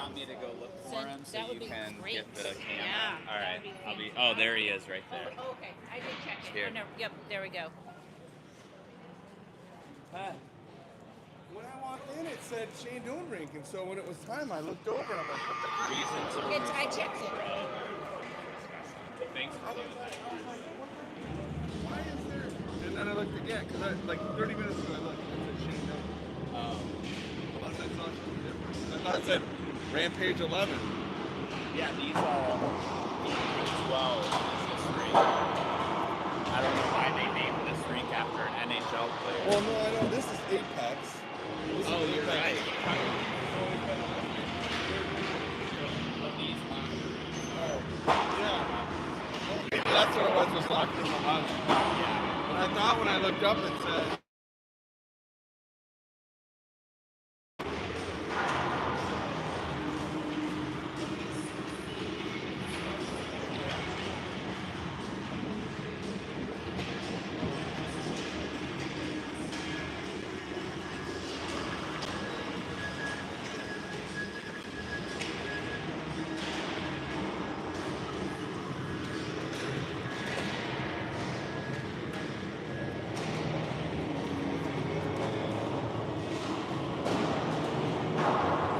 want me to go look for him so That would you be can great. get the camera? Yeah. All right. That would be fantastic. Oh, there he is right there. Oh, okay. I did check it. Here. Oh, no. Yep, there we go. When I walked in, it said Shane Doenbrink, and so when it was time, I looked over and I'm like, what the Reason to I checked it. Thanks for doing that. why is there? And then I looked again, because like 30 minutes ago I looked, and it said Shane Doenbrink. Unless I saw something different. I thought it said Rampage 11. Yeah, these are 12 is this rink. I don't know why they named this rink after an NHL player. Well, no, I know this is Apex. This Oh, is you're Apex. right. Of these Yeah. Maybe that's what it was locked in the lounge. Yeah. But I thought when I looked up it said.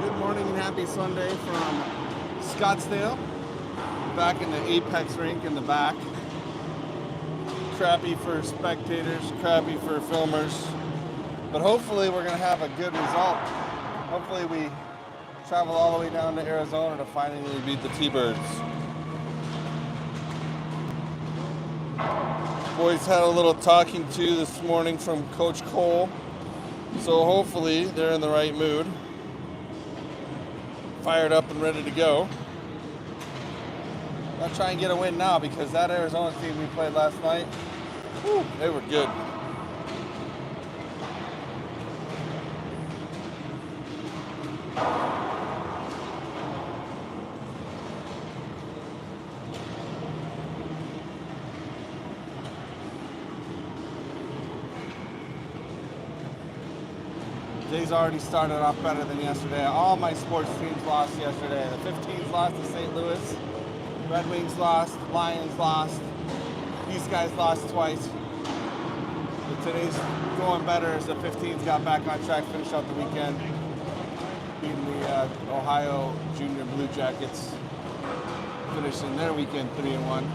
Good morning and happy Sunday from Scottsdale. Back in the Apex rink in the back. Crappy for spectators, crappy for filmers. But hopefully we're going to have a good result. Hopefully we travel all the way down to Arizona to finally beat the T-Birds. Boys had a little talking to this morning from Coach Cole. So hopefully they're in the right mood. Fired up and ready to go. I'll try and get a win now because that Arizona team we played last night, whew, they were good. Day's already started off better than yesterday. All my sports teams lost yesterday. The 15s lost to St. Louis. Red Wings lost. Lions lost. These guys lost twice. But today's going better as the 15s got back on track, finished out the weekend, beating the Ohio Junior Blue Jackets, finishing their weekend 3-1.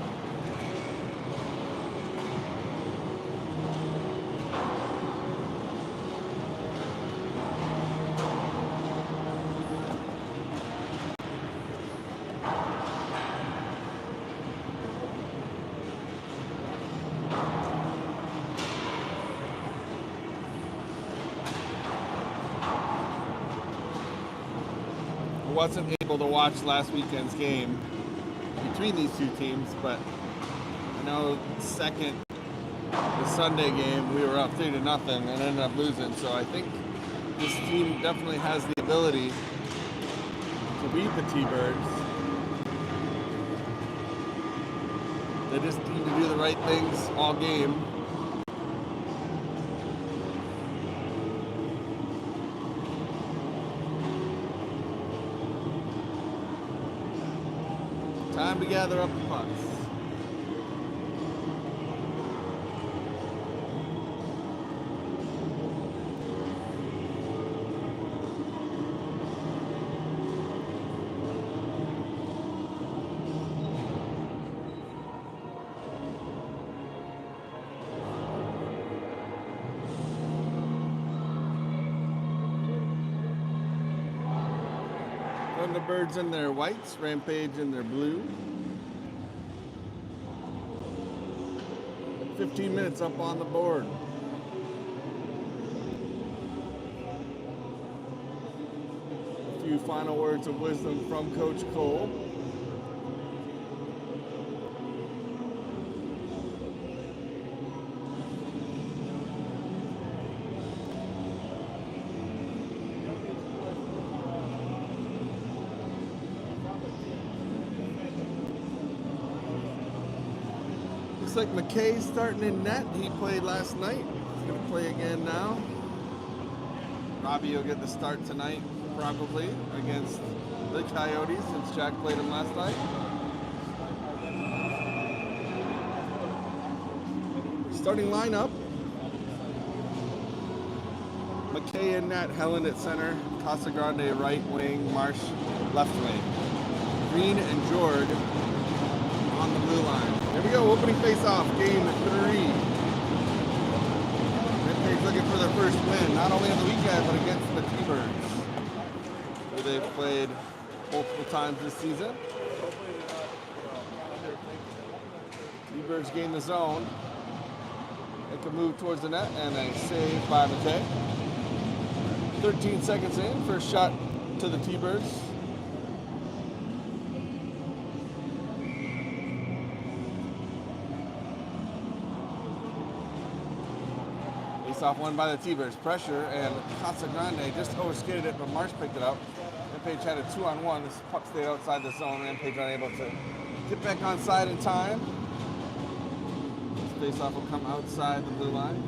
Wasn't able to watch last weekend's game between these two teams, but I know the Sunday game, we were up 3-0 and ended up losing. So I think this team definitely has the ability to beat the T-Birds. They just need to do the right things all game. Time to gather up the pucks. Thunderbirds in their whites, Rampage in their blue. 15 minutes up on the board. A few final words of wisdom from Coach Cole. Looks like McKay's starting in net. He played last night. He's going to play again now. Robbie will get the start tonight probably, against the Coyotes since Jack played him last night. Starting lineup. McKay in net, Helen at center, Casagrande right wing, Marsh left wing. Green and Jord on the blue line. There we go, opening face-off, game 3. Rampage looking for their first win, not only on the weekend, but against the T-Birds, who they've played multiple times this season. T-Birds gain the zone. Make a move towards the net, and a save by McKay. 13 seconds in, first shot to the T-Birds. Face-off won by the T-Birds. Pressure, and Casagrande just overskated it, but Marsh picked it up. Rampage had a 2-on-1. This puck stayed outside the zone. Rampage unable to get back on side in time. This face-off will come outside the blue line.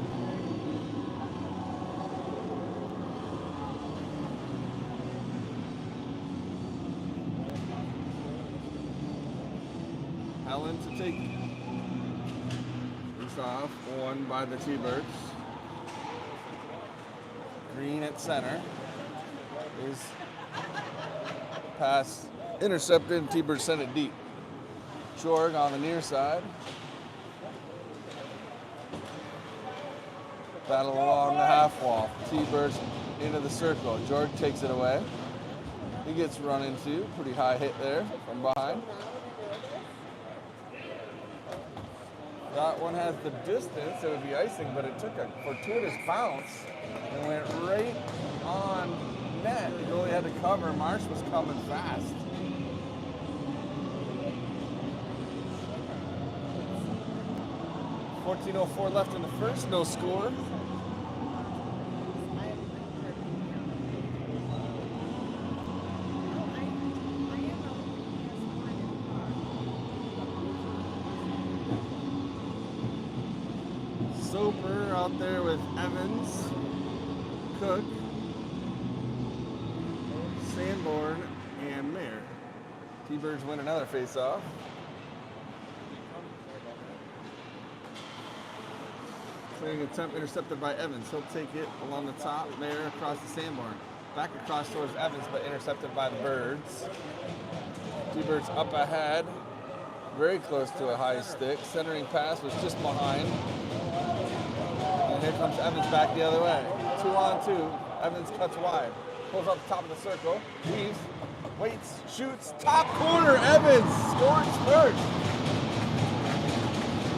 Helen to take face off, won by the T-Birds. Green at center. His pass intercepted, T-Birds sent it deep. Jorg on the near side. Battle along the half wall. T-Birds into the circle. Jorg takes it away. He gets run into. Pretty high hit there from behind. That one has the distance, it would be icing, but it took a fortuitous bounce and went right on net. He only had to cover. Marsh was coming fast. .14:04 left in the first, no score. Soper out there with Evans, Cook, Sanborn, and Mayer. T-Birds win another face-off. Clearing attempt intercepted by Evans. He'll take it along the top. Mayer across to Sanborn. Back across towards Evans, but intercepted by the Birds. T-Birds up ahead. Very close to a high stick. Centering pass was just behind. And here comes Evans back the other way. 2-on-2. Evans cuts wide. Pulls up the top of the circle. Weaves. Waits. Shoots. Top corner. Evans scores first.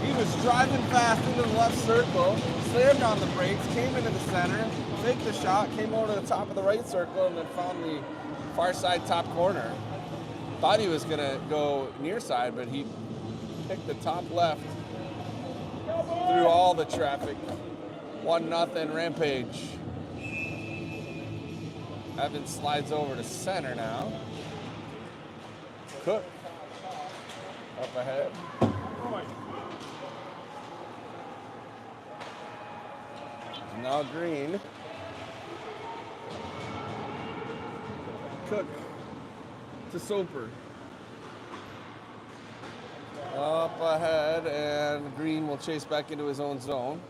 He was driving fast into the left circle. Slammed on the brakes. Came into the center. Faked the shot. Came over to the top of the right circle. And then found the far side top corner. Thought he was going to go near side, but he picked the top left through all the traffic. 1-0 Rampage. Evans slides over to center now. Cook up ahead. Now Green. Cook to Soper. Up ahead, and Green will chase back into his own zone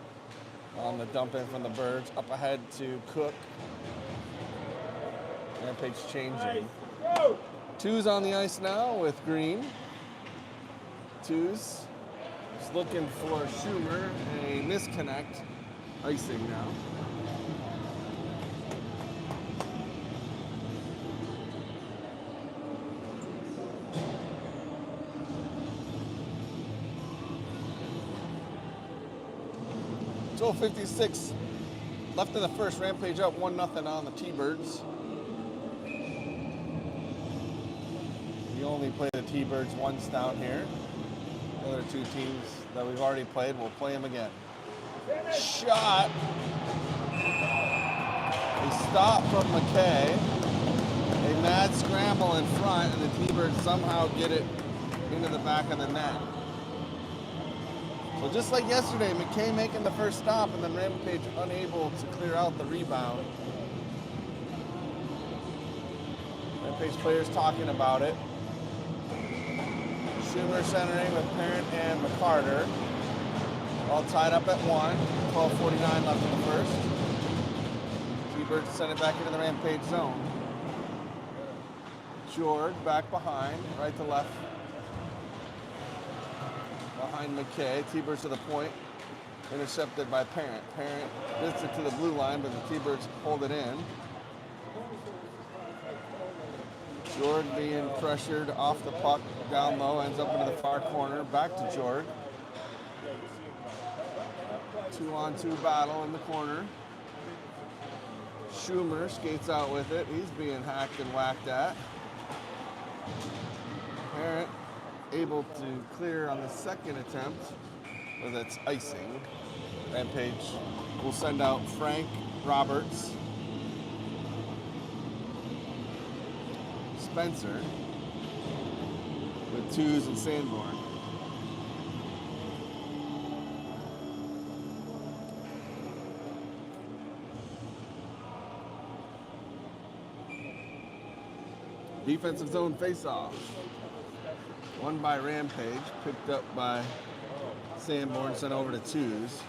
on the dump in from the Birds. Up ahead to Cook. Rampage changing. Two's on the ice now with Green. Two's just looking for Schumer. A misconnect. Icing now. .56 left in the first. Rampage up 1-0 on the T-Birds. We only play the T-Birds once down here. The other two teams that we've already played, we'll play them again. Shot. A stop from McKay. A mad scramble in front, and the T-Birds somehow get it into the back of the net. So just like yesterday, McKay making the first stop, and then Rampage unable to clear out the rebound. Rampage players talking about it. Schumer centering with Parent and McCarter. All tied up at 1. 12:49 left in the first. T-Birds send it back into the Rampage zone. George back behind, right to left. Behind McKay. T-Birds to the point. Intercepted by Parent. Parent gets it to the blue line, but the T-Birds hold it in. Jorg being pressured off the puck, down low, ends up into the far corner, back to Jorg. 2-on-2 battle in the corner. Schumer skates out with it. He's being hacked and whacked at. Parent able to clear on the second attempt, but that's icing. Rampage will send out Frank Roberts. Spencer with twos and Sanborn. Defensive zone face-off. Won by Rampage, picked up by Sanborn, sent over to Twos.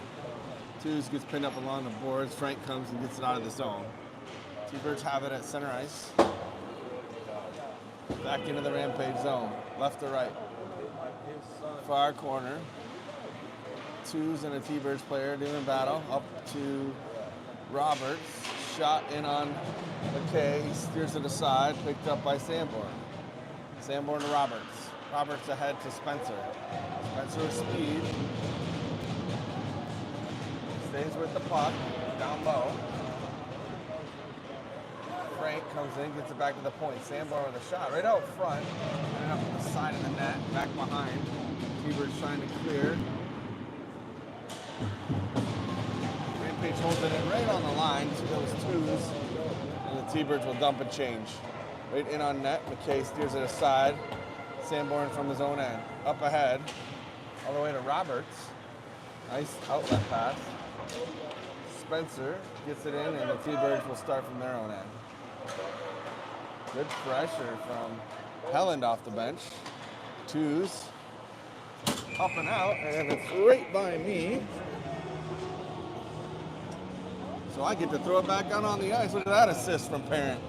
Twos gets pinned up along the boards. Frank comes and gets it out of the zone. T-Birds have it at center ice. Back into the Rampage zone, left to right. Far corner. Twos and a T-Birds player doing battle. Up to Roberts. Shot in on McKay. He steers it aside, picked up by Sanborn. Sanborn to Roberts. Roberts ahead to Spencer. Spencer with speed. Stays with the puck, down low. Frank comes in, gets it back to the point. Sanborn with a shot right out front. And up to the side of the net, back behind. T-Birds trying to clear. Rampage holds it in right on the line to those twos. And the T-Birds will dump and change. Right in on net, McKay steers it aside. Sanborn from his own end. Up ahead, all the way to Roberts. Nice outlet pass. Spencer gets it in, and the T-Birds will start from their own end. Good pressure from Helland off the bench. Twos. Up and out, and it's right by me. So I get to throw it back out on the ice. Look at that assist from Parent.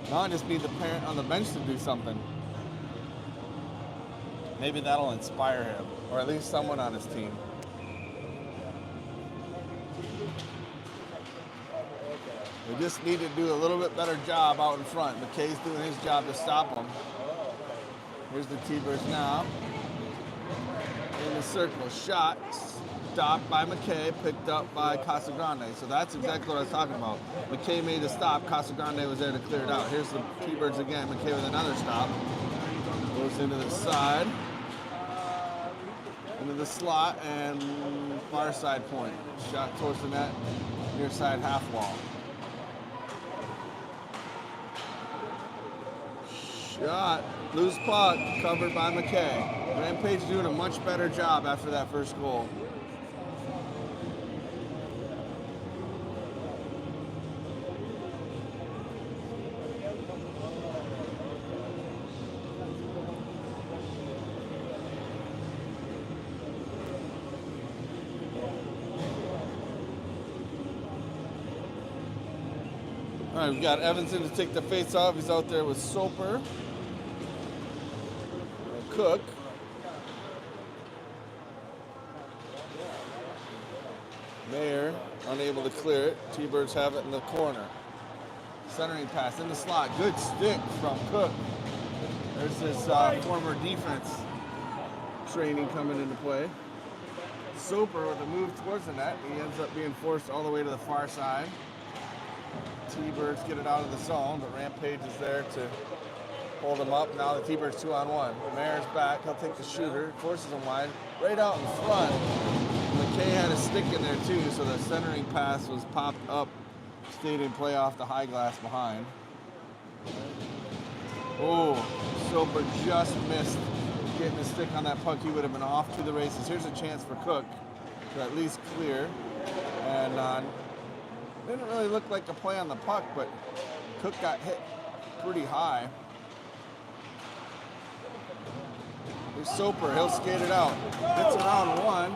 Now I just need the Parent on the bench to do something. Maybe that'll inspire him, or at least someone on his team. We just need to do a little bit better job out in front. McKay's doing his job to stop him. Here's the T-Birds now. In the circle, shot, stopped by McKay, picked up by Casagrande. So that's exactly what I was talking about. McKay made the stop, Casagrande was there to clear it out. Here's the T-Birds again, McKay with another stop. Goes into the side, into the slot, and far side point. Shot towards the net, near side half wall. Shot, loose puck, covered by McKay. Rampage doing a much better job after that first goal. All right, we've got Evanson to take the face off. He's out there with Soper. Cook. Mayer unable to clear it. T-Birds have it in the corner. Centering pass in the slot. Good stick from Cook. There's his former defense training coming into play. Soper with a move towards the net. He ends up being forced all the way to the far side. T-Birds get it out of the zone, but Rampage is there to hold him up. Now the T-Birds 2-on-1. Mayer's back. He'll take the shooter. Forces him wide. Right out in front. McKay had a stick in there too, so the centering pass was popped up. Stayed in play off the high glass behind. Oh, Soper just missed getting the stick on that puck. He would have been off to the races. Here's a chance for Cook to at least clear. And didn't really look like a play on the puck, but Cook got hit pretty high. Here's Soper, he'll skate it out. Gets around one.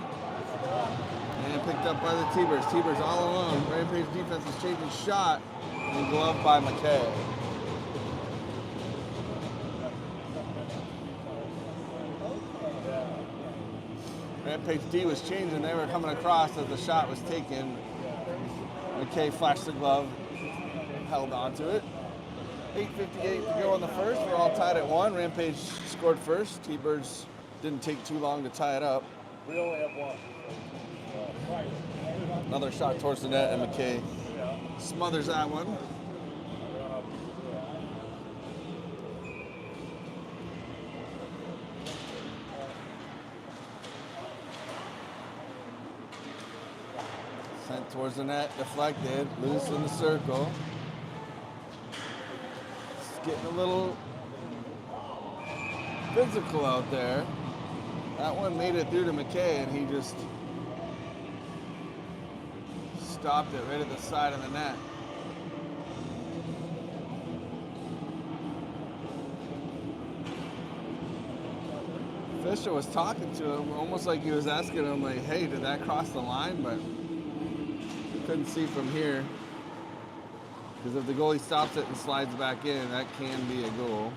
And picked up by the T-Birds. T-Birds all alone. Rampage defense is changing shot. And gloved by McKay. Rampage D was changing. They were coming across as the shot was taken. McKay flashed the glove. Held onto it. 8:58 to go on the first. We're all tied at 1. Rampage scored first. T-Birds didn't take too long to tie it up. We only have one. Another shot towards the net, and McKay smothers that one. Sent towards the net, deflected, loose in the circle. It's getting a little physical out there. That one made it through to McKay, and he just stopped it right at the side of the net. Fisher was talking to him, almost like he was asking him, like, hey, did that cross the line? But you couldn't see from here. Because if the goalie stops it and slides back in, that can be a goal.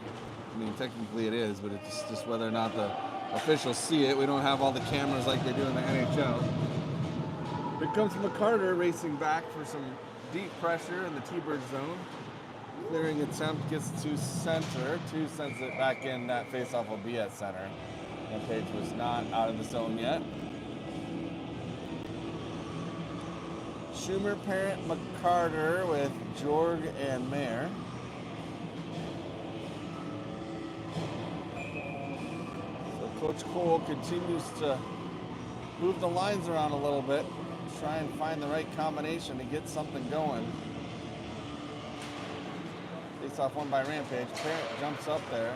I mean, technically it is, but it's just whether or not the officials see it. We don't have all the cameras like they do in the NHL. Here comes McCarter racing back for some deep pressure in the T-Bird zone. Clearing attempt gets to center. 2 sends it back in. That faceoff will be at center. Rampage was not out of the zone yet. Schumer, Parent, McCarter with Jorg and Mayer. So Coach Cole continues to move the lines around a little bit. Try and find the right combination to get something going. Face off one by Rampage. Parent jumps up there.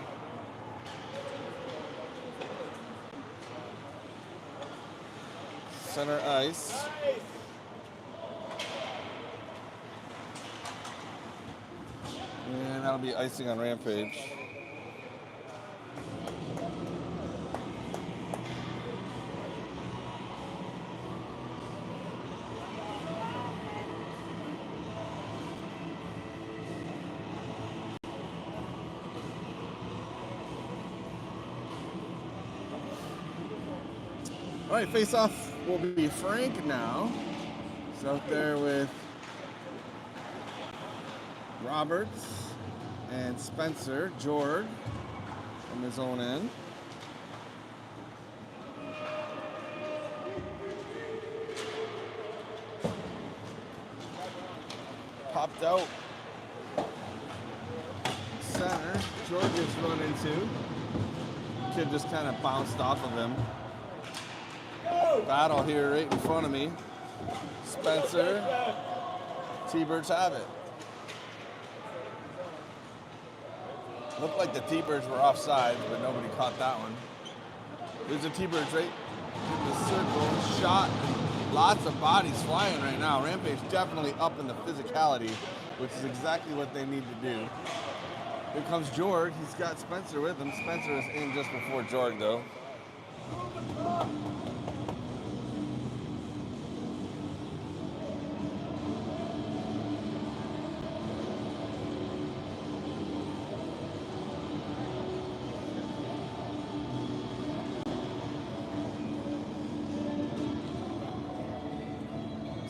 Center ice. And that'll be icing on Rampage. All right, face-off will be Frank now. He's out there with Roberts and Spencer, Jorg from his own end. Popped out. Center, Jorg gets run into. Kid just kind of bounced off of him. Battle here right in front of me. Spencer. T-Birds have it. Looked like the T-Birds were offside, but nobody caught that one. There's the T-Birds right in the circle. Shot. Lots of bodies flying right now. Rampage definitely up in the physicality, which is exactly what they need to do. Here comes Jorg. He's got Spencer with him. Spencer is in just before Jorg, though.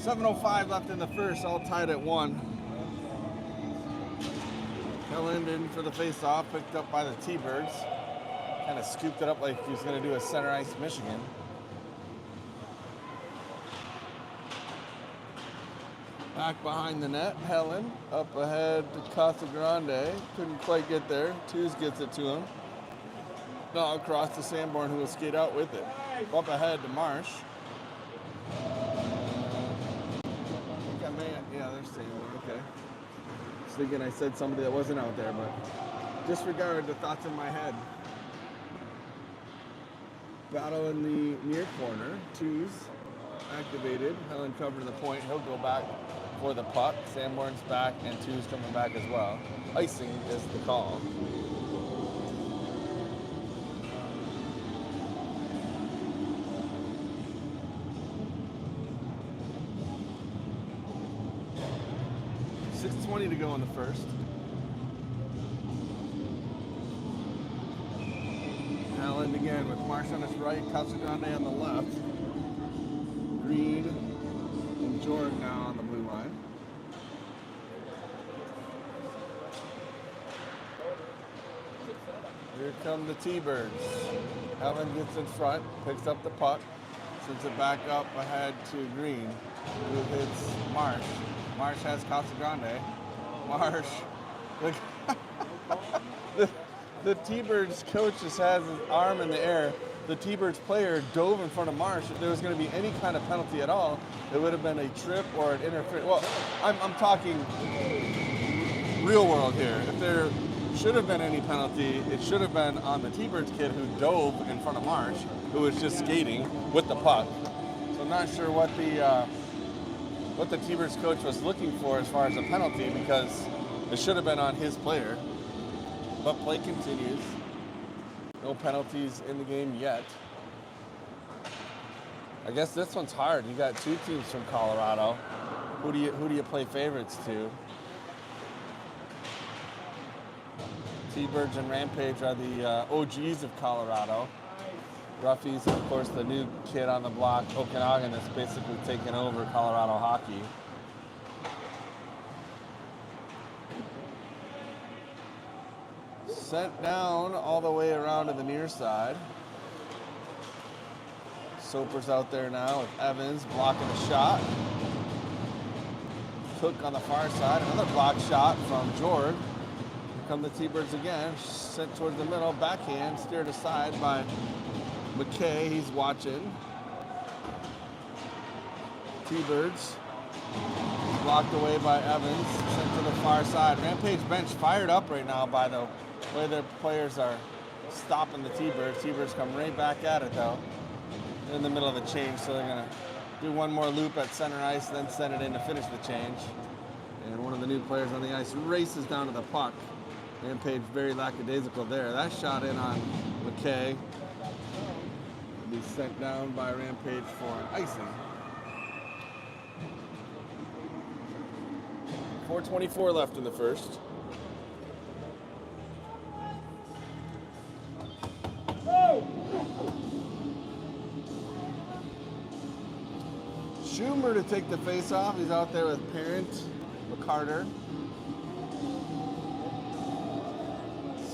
.705 left in the first, all tied at 1. Helland in for the face-off, picked up by the T-Birds. Kind of scooped it up like he was going to do a center ice Michigan. Back behind the net, Helen up ahead to Casagrande. Couldn't quite get there. Twos gets it to him. Now across to Sanborn, who will skate out with it. Up ahead to Marsh. Yeah, they're staying. Okay. I was thinking I said somebody that wasn't out there, but disregard the thoughts in my head. Battle in the near corner. Twos activated. Helen covering the point. He'll go back for the puck. Sanborn's back and 2's coming back as well. Icing is the call. .6:20 to go in the first. Allen again with Marsh on his right, Casagrande on the left. Green and Jordan now on the blue line. Here come the T-Birds. Allen gets in front, picks up the puck, sends it back up ahead to Green, who hits Marsh. Marsh has Casagrande. Marsh, the T-Birds coach just has his arm in the air. The T-Birds player dove in front of Marsh. If there was going to be any kind of penalty at all, it would have been a trip or an interference. Well, I'm talking real world here. If there should have been any penalty, it should have been on the T-Birds kid who dove in front of Marsh, who was just skating with the puck. So I'm not sure what the T-Birds coach was looking for as far as a penalty, because it should have been on his player. But play continues. No penalties in the game yet. I guess this one's hard. You got two teams from Colorado. Who do you play favorites to? T-Birds and Rampage are the OGs of Colorado. Ruffies, of course, the new kid on the block, Okanagan, that's basically taken over Colorado hockey. Sent down all the way around to the near side. Soper's out there now with Evans blocking the shot. Cook on the far side, another block shot from Jorg. Here come the T-Birds again, sent towards the middle, backhand, steered aside by McKay, he's watching. T-Birds blocked away by Evans, sent to the far side. Rampage bench fired up right now by the way their players are stopping the T-Birds. T-Birds come right back at it though, in the middle of the change, so they're gonna do one more loop at center ice, then send it in to finish the change. And one of the new players on the ice races down to the puck. Rampage very lackadaisical there. That shot in on McKay. Be sent down by Rampage for an icing. 4:24 left in the first. Schumer to take the face off. He's out there with Parent, McCarter.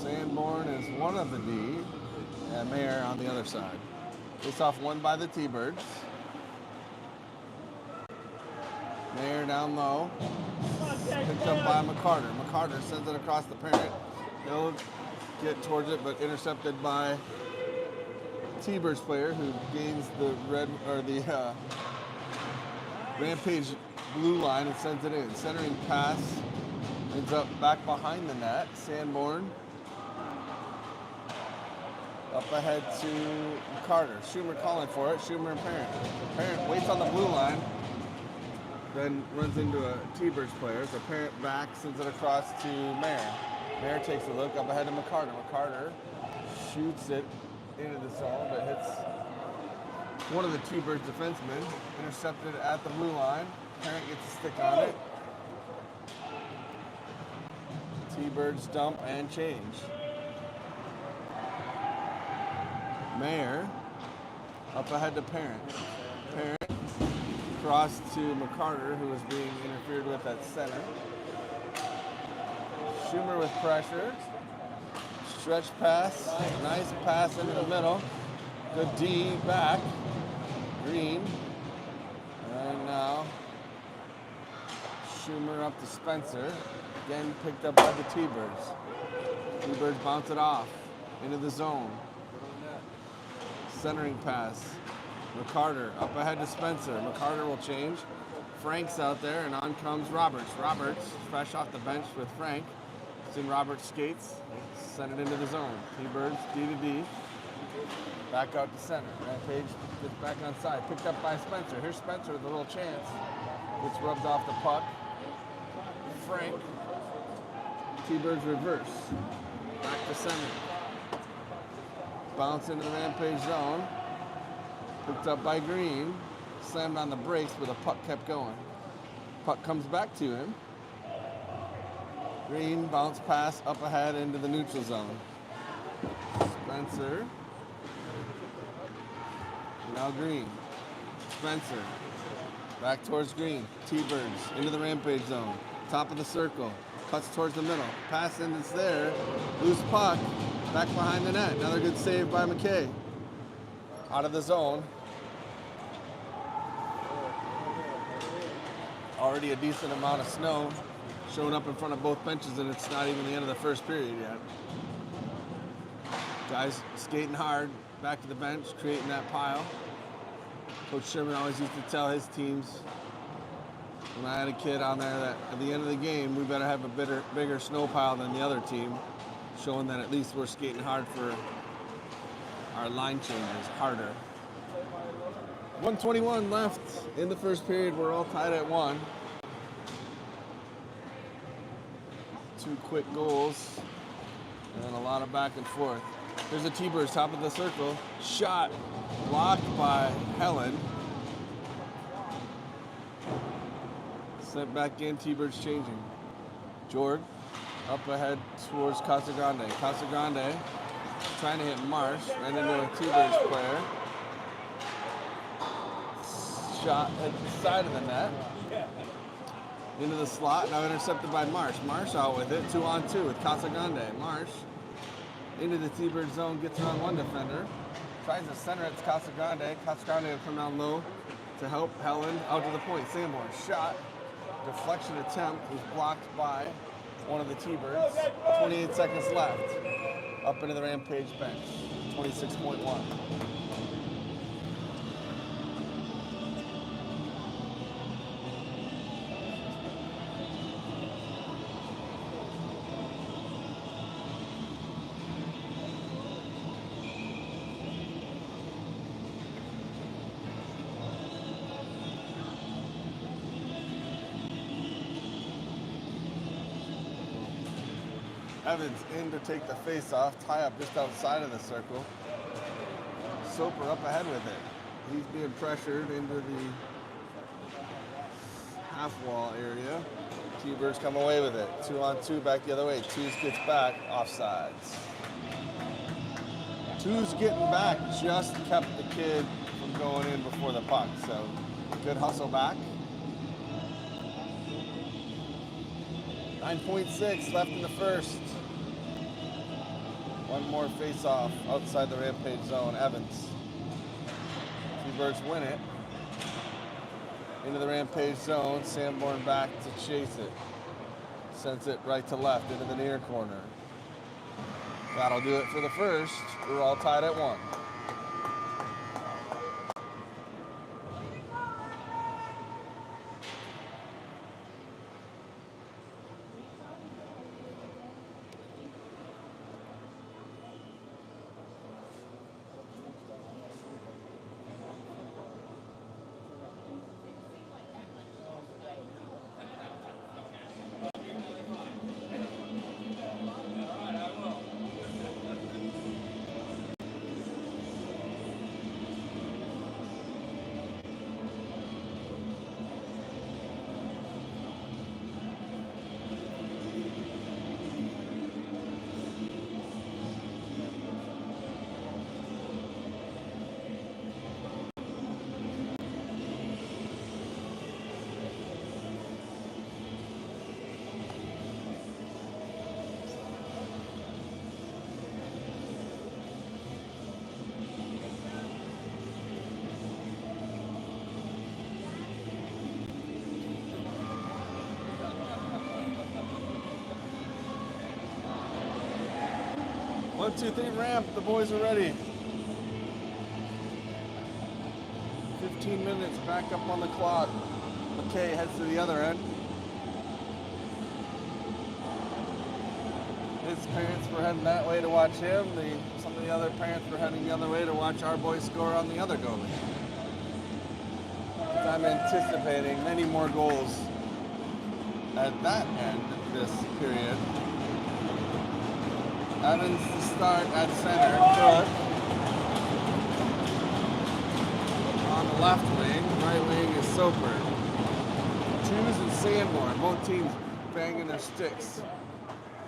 Sanborn is one of the D, and Mayer on the other side. Face off won by the T-Birds. Mayer down low. Picked up by McCarter. McCarter sends it across the Parent. He'll get towards it, but intercepted by T-Birds player who gains the Rampage blue line and sends it in. Centering pass ends up back behind the net. Sanborn up ahead to Carter. Schumer calling for it. Schumer and Parent. Parent waits on the blue line, then runs into a T-Birds player. So Parent back, sends it across to Mayer. Mayer takes a look up ahead to McCarter. McCarter shoots it into the zone, but hits one of the T-Birds defensemen. Intercepted at the blue line. Parent gets a stick on it. T-Birds dump and change. Mayer up ahead to Parent. Parent cross to McCarter, who was being interfered with at center. Schumer with pressure. Stretch pass. Nice pass into the middle. Good D back. Green. And now Schumer up to Spencer. Again picked up by the T-Birds. T-Birds bounce it off into the zone. Centering pass. McCarter up ahead to Spencer. McCarter will change. Frank's out there, and on comes Roberts. Roberts, fresh off the bench with Frank. Seeing Roberts skates. Send it into the zone. T-Birds, D to D. Back out to center. Rampage gets back on side. Picked up by Spencer. Here's Spencer with a little chance. Gets rubbed off the puck. Frank. T-Birds reverse. Back to center. Bounce into the Rampage zone. Picked up by Green. Slammed on the brakes, but the puck kept going. Puck comes back to him. Green bounce pass up ahead into the neutral zone. Spencer. Now Green. Spencer. Back towards Green. T-Birds into the Rampage zone. Top of the circle. Cuts towards the middle. Pass in, it's there. Loose puck. Back behind the net. Another good save by McKay. Out of the zone. Already a decent amount of snow showing up in front of both benches, and it's not even the end of the first period yet. Guys skating hard, back to the bench, creating that pile. Coach Sherman always used to tell his teams when I had a kid on there that at the end of the game, we better have a bigger snow pile than the other team, showing that at least we're skating hard for our line changes, harder. 1:21 left in the first period. We're all tied at 1. 2 quick goals and a lot of back and forth. There's a T-Birds, top of the circle. Shot blocked by Helen. Sent back in, T-Birds changing. Jorg up ahead towards Casagrande. Casagrande trying to hit Marsh, ran into a T-Birds player. Shot at the side of the net. Into the slot, now intercepted by Marsh. Marsh out with it, 2-on-2 with Casagrande. Marsh into the T-Bird zone, gets around one defender. Tries to center it to Casagrande. Casagrande will come down low to help Helen out to the point. Sanborn shot, deflection attempt was blocked by one of the T-Birds. 28 seconds left. Up into the Rampage bench, 26.1. Evans in to take the face off, tie up just outside of the circle. Soper up ahead with it. He's being pressured into the half wall area. T-Birds come away with it. 2-on-2 back the other way. Twos gets back, offsides. Twos getting back just kept the kid from going in before the puck. So good hustle back. 9.6 left in the first. One more face-off outside the Rampage zone. Evans. T-Birds win it. Into the Rampage zone. Sanborn back to chase it. Sends it right to left into the near corner. That'll do it for the first. We're all tied at 1. One, two, three, ramp. The boys are ready. 15 minutes back up on the clock. McKay heads to the other end. His parents were heading that way to watch him. Some of the other parents were heading the other way to watch our boys score on the other goalie. I'm anticipating many more goals at that end of this period. Evans to start at center. Cook on the left wing. Right wing is Soper. Hughes and Sanborn, both teams banging their sticks.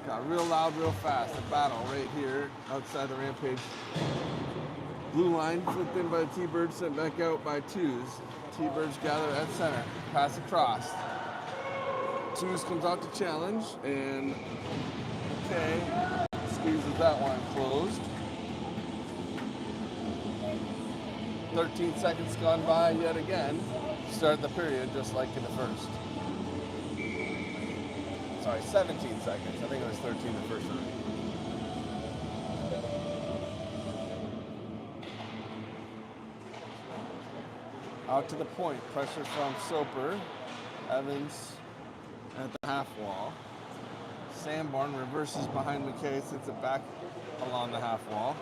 Got real loud, real fast. A battle right here outside the Rampage blue line. Flipped in by the T-Birds, sent back out by Twos. T-Birds gather at center. Pass across. Twos comes out to challenge, and okay, squeezes that one closed. 13 seconds gone by yet again. Start the period just like in the first. Sorry, 17 seconds. I think it was 13 the first one. Out to the point. Pressure from Soper. Evans at the half wall. Sanborn reverses behind McKay, sits it back along the half wall.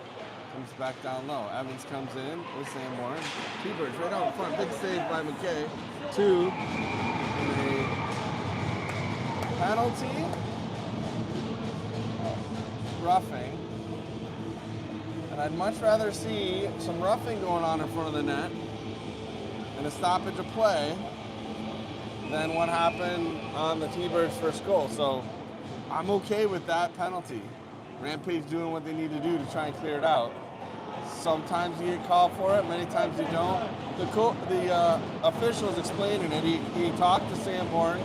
Comes back down low. Evans comes in with Sanborn. T-Birds right out in front. Big save by McKay. 2. And a penalty. Roughing. And I'd much rather see some roughing going on in front of the net and a stoppage of play than what happened on the T-Birds' first goal. So I'm okay with that penalty. Rampage doing what they need to do to try and clear it out. Sometimes you get called for it, many times you don't. The officials explaining it. He talked to Sanborn,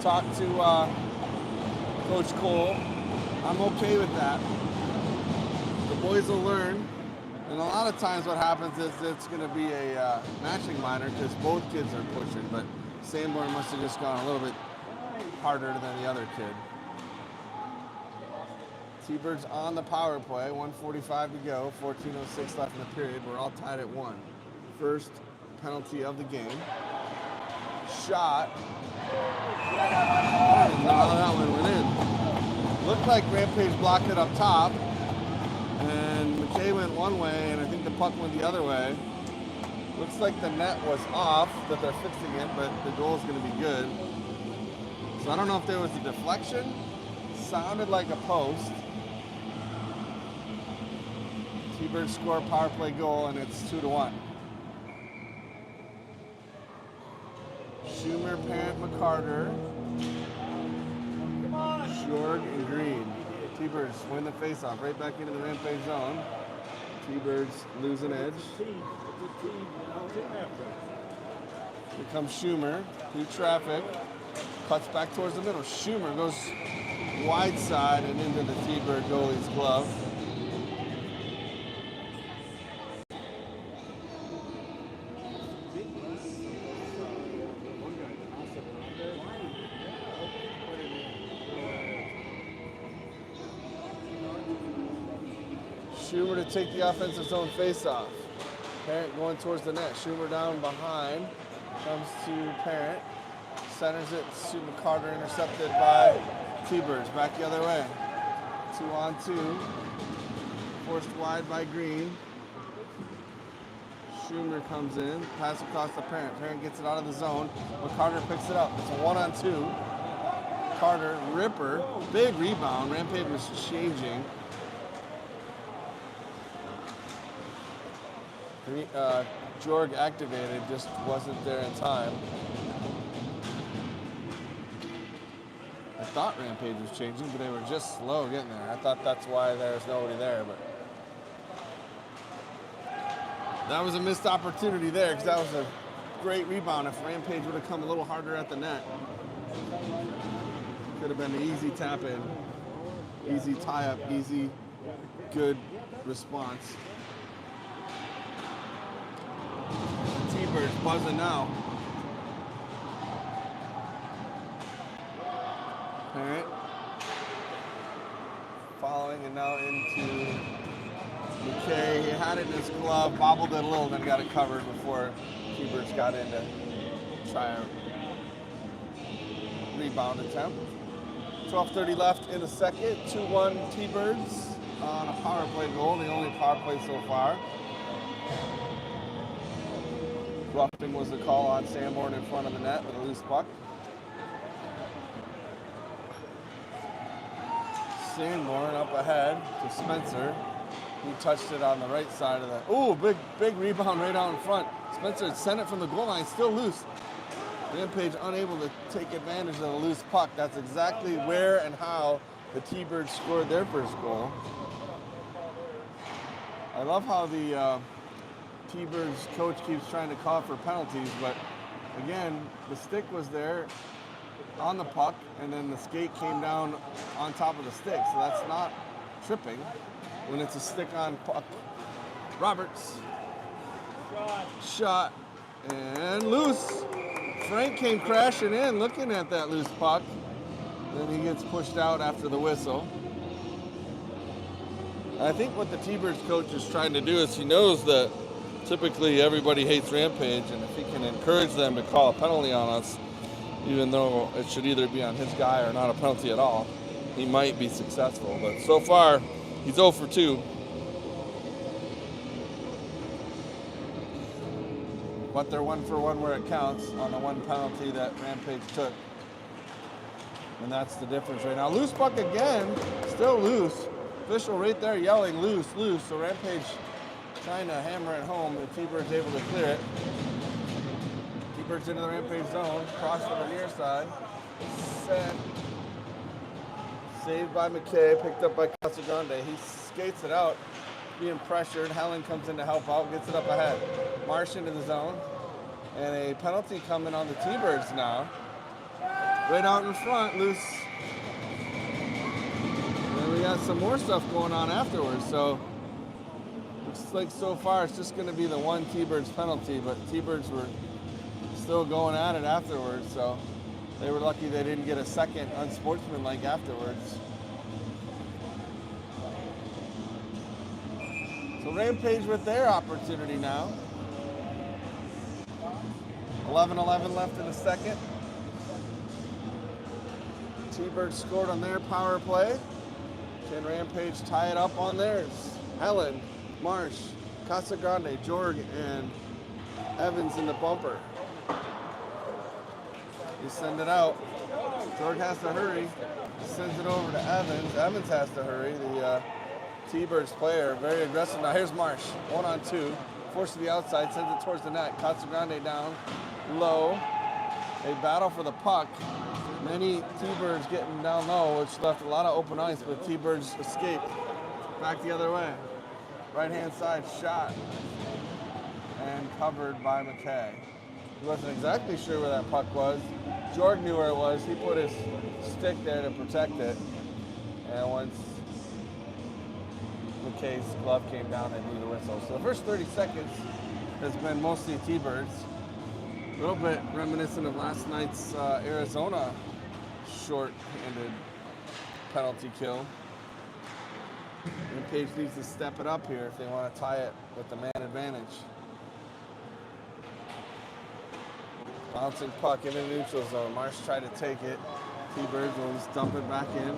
talked to Coach Cole. I'm okay with that. The boys will learn. And a lot of times what happens is it's going to be a matching minor because both kids are pushing, but Sanborn must have just gone a little bit harder than the other kid. T-Birds on the power play, 1:45 to go, 14:06 left in the period. We're all tied at 1. First penalty of the game. Shot. I don't know how that one went in. Looked like Rampage blocked it up top, and McKay went one way, and I think the puck went the other way. Looks like the net was off, that they're fixing it, but the goal is going to be good. So I don't know if there was a deflection. Sounded like a post. T-Birds score a power play goal, and it's 2-1. Schumer, Parent, McCarter, Jorg, and Green. T-Birds win the face-off right back into the Rampage zone. T-Birds lose an edge. Here comes Schumer through traffic. Cuts back towards the middle. Schumer goes wide side and into the T-Bird goalie's glove. Schumer to take the offensive zone face-off. Parent going towards the net. Schumer down behind. Comes to Parent. Centers it to McCarter, intercepted by T-Birds. Back the other way. 2-on-2. Forced wide by Green. Schumer comes in. Pass across to Parent. Parent gets it out of the zone. McCarter picks it up. It's a 1-on-2. Carter, Ripper. Big rebound. Rampage was changing. Jorg activated, just wasn't there in time. I thought Rampage was changing, but they were just slow getting there. I thought that's why there's nobody there, but that was a missed opportunity there because that was a great rebound. If Rampage would have come a little harder at the net, could have been an easy tap in, easy tie up, easy, good response. T-Birds buzzing now. Parent following and now into McKay. He had it in his glove, bobbled it a little, then got it covered before T-Birds got in to try a rebound attempt. 12:30 left in the second. 2-1 T-Birds on a power play goal, the only power play so far. Roughing was the call on Sanborn in front of the net with a loose puck. Sanborn up ahead to Spencer. He touched it on the right side of the... Ooh, big rebound right out in front. Spencer had sent it from the goal line, still loose. Rampage unable to take advantage of the loose puck. That's exactly where and how the T-Birds scored their first goal. I love how the T-Birds coach keeps trying to call for penalties, but again, the stick was there on the puck, and then the skate came down on top of the stick, so that's not tripping when it's a stick-on puck. Roberts. Shot. And loose. Frank came crashing in looking at that loose puck. Then he gets pushed out after the whistle. I think what the T-Birds coach is trying to do is he knows that typically everybody hates Rampage, and if he can encourage them to call a penalty on us, even though it should either be on his guy or not a penalty at all, he might be successful. But so far, he's 0 for 2. But they're 1 for 1 where it counts on the one penalty that Rampage took. And that's the difference right now. Loose puck again, still loose. Official right there yelling loose, loose. So Rampage trying to hammer it home. The T-Birds able to clear it. T-Birds into the Rampage zone, cross to the near side. Sent. Saved by McKay, picked up by Casagrande. He skates it out, being pressured. Helen comes in to help out, gets it up ahead. Marsh into the zone. And a penalty coming on the T-Birds now. Right out in front, loose. And we got some more stuff going on afterwards, so looks like so far it's just going to be the one T-Birds penalty, but T-Birds were still going at it afterwards, so they were lucky they didn't get a second unsportsmanlike afterwards. So Rampage with their opportunity now. 11-11 left in the second. T-Birds scored on their power play. Can Rampage tie it up on theirs? Helen, Marsh, Casagrande, Jorg, and Evans in the bumper. You send it out. Jorg has to hurry. Sends it over to Evans. Evans has to hurry. The T-Birds player, very aggressive. Now here's Marsh, 1-on-2. Forced to the outside, sends it towards the net. Casagrande down, low. They battle for the puck. Many T-Birds getting down low, which left a lot of open ice, but T-Birds escape. Back the other way. Right-hand side shot. And covered by McKay. He wasn't exactly sure where that puck was. Jorg knew where it was. He put his stick there to protect it. And once McKay's glove came down, they blew the whistle. So the first 30 seconds has been mostly T-Birds. A little bit reminiscent of last night's Arizona short-handed penalty kill. Rampage needs to step it up here if they want to tie it with the man advantage. Bouncing puck in the neutral zone. Marsh tried to take it. T-Birds will just dump it back in.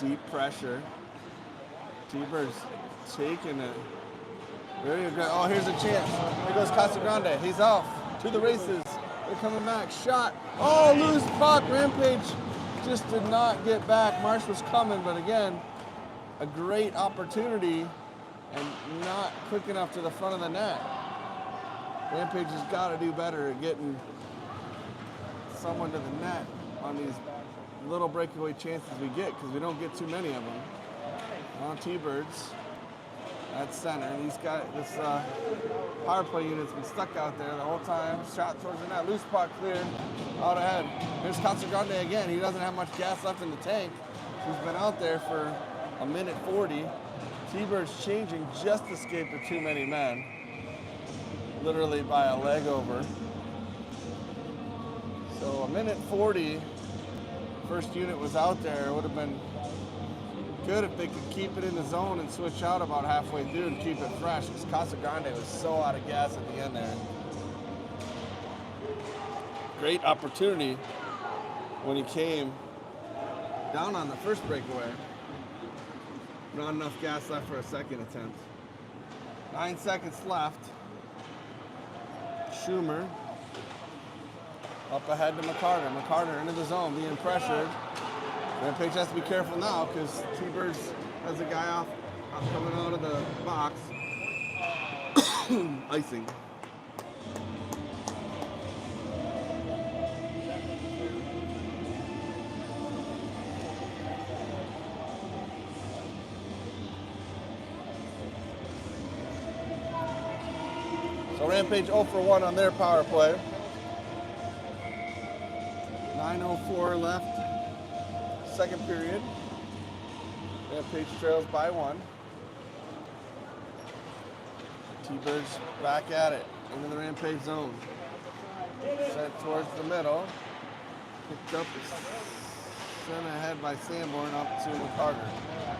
Deep pressure. T-Birds taking it. Very aggressive. Oh, here's a chance. Here goes Casagrande. He's off to the races. They're coming back. Shot. Oh, loose puck. Rampage just did not get back. Marsh was coming, but again, a great opportunity and not quick enough to the front of the net. Rampage has got to do better at getting someone to the net on these little breakaway chances we get, because we don't get too many of them. On T-Birds at center. He's got this power play unit's been stuck out there the whole time. Shot towards the net. Loose puck cleared. Out ahead. Here's Casagrande again. He doesn't have much gas left in the tank. He's been out there for a minute 40. T-Birds changing, just escaped with too many men. Literally by a leg over. So a minute 40. First unit was out there. It would have been good if they could keep it in the zone and switch out about halfway through and keep it fresh, because Casagrande was so out of gas at the end there. Great opportunity when he came down on the first breakaway. Not enough gas left for a second attempt. 9 seconds left. Schumer up ahead to McCarter. McCarter into the zone, being pressured. Rampage has to be careful now because T-Birds has a guy off coming out of the box. Icing. So Rampage 0 for 1 on their power play. 9:04 left, second period. Rampage trails by 1. T-Birds back at it, into the Rampage zone. Sent towards the middle. Picked up, sent ahead by Sanborn up to McCarter.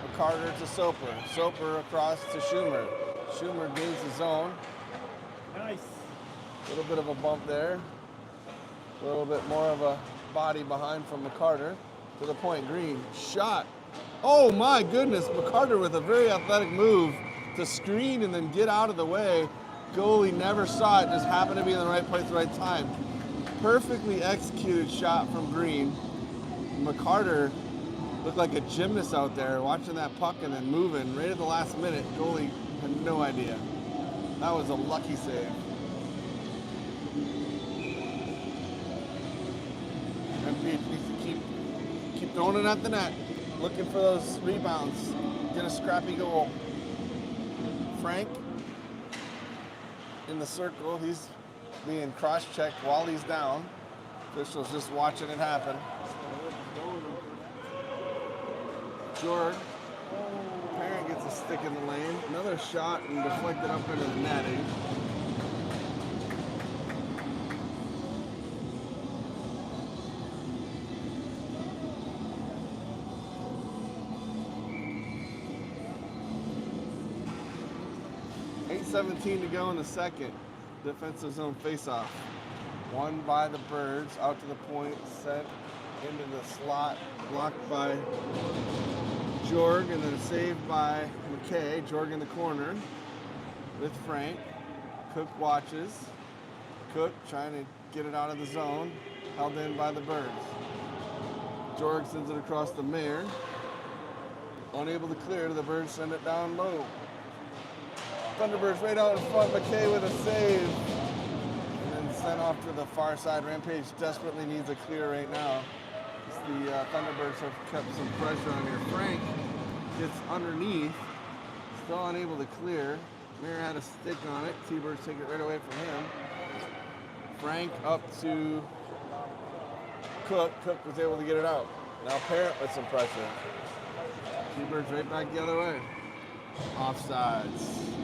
McCarter to Soper. Soper across to Schumer. Schumer gains the zone. Nice. A little bit of a bump there. A little bit more of a body behind from McCarter. To the point, Green. Shot. Oh my goodness, McCarter with a very athletic move to screen and then get out of the way. Goalie never saw it, just happened to be in the right place at the right time. Perfectly executed shot from Green. McCarter looked like a gymnast out there, watching that puck and then moving right at the last minute. Goalie had no idea. That was a lucky save. Rampage needs to keep throwing it at the net, looking for those rebounds, get a scrappy goal. Frank in the circle, he's being cross-checked while he's down. Officials just watching it happen. George, Parent gets a stick in the lane. Another shot and deflected up into the netting. .17 to go in the second. Defensive zone face-off. Won by the Birds, out to the point, sent into the slot, blocked by Jorg, and then saved by McKay. Jorg in the corner with Frank. Cook watches. Cook trying to get it out of the zone, held in by the Birds. Jorg sends it across the Mayor. Unable to clear, the Birds send it down low. Thunderbirds right out in front, McKay with a save. And then sent off to the far side. Rampage desperately needs a clear right now. The Thunderbirds have kept some pressure on here. Frank gets underneath, still unable to clear. Mayer had a stick on it. T-Birds take it right away from him. Frank up to Cook. Cook was able to get it out. Now Parent with some pressure. T-Birds right back the other way. Offsides.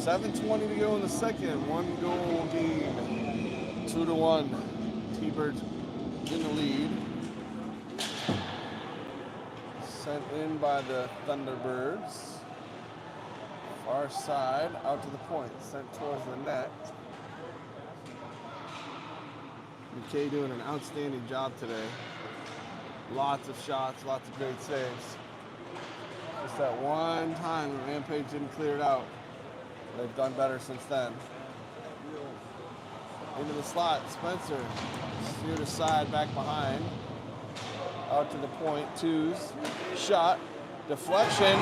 .7:20 to go in the second. 1 goal game. 2-1. T-Birds in the lead. Sent in by the Thunderbirds. Far side, out to the point. Sent towards the net. McKay doing an outstanding job today. Lots of shots, lots of great saves. Just that one time when Rampage didn't clear it out. They've done better since then. Into the slot, Spencer. Steered aside, back behind. Out to the point, twos. Shot, deflection.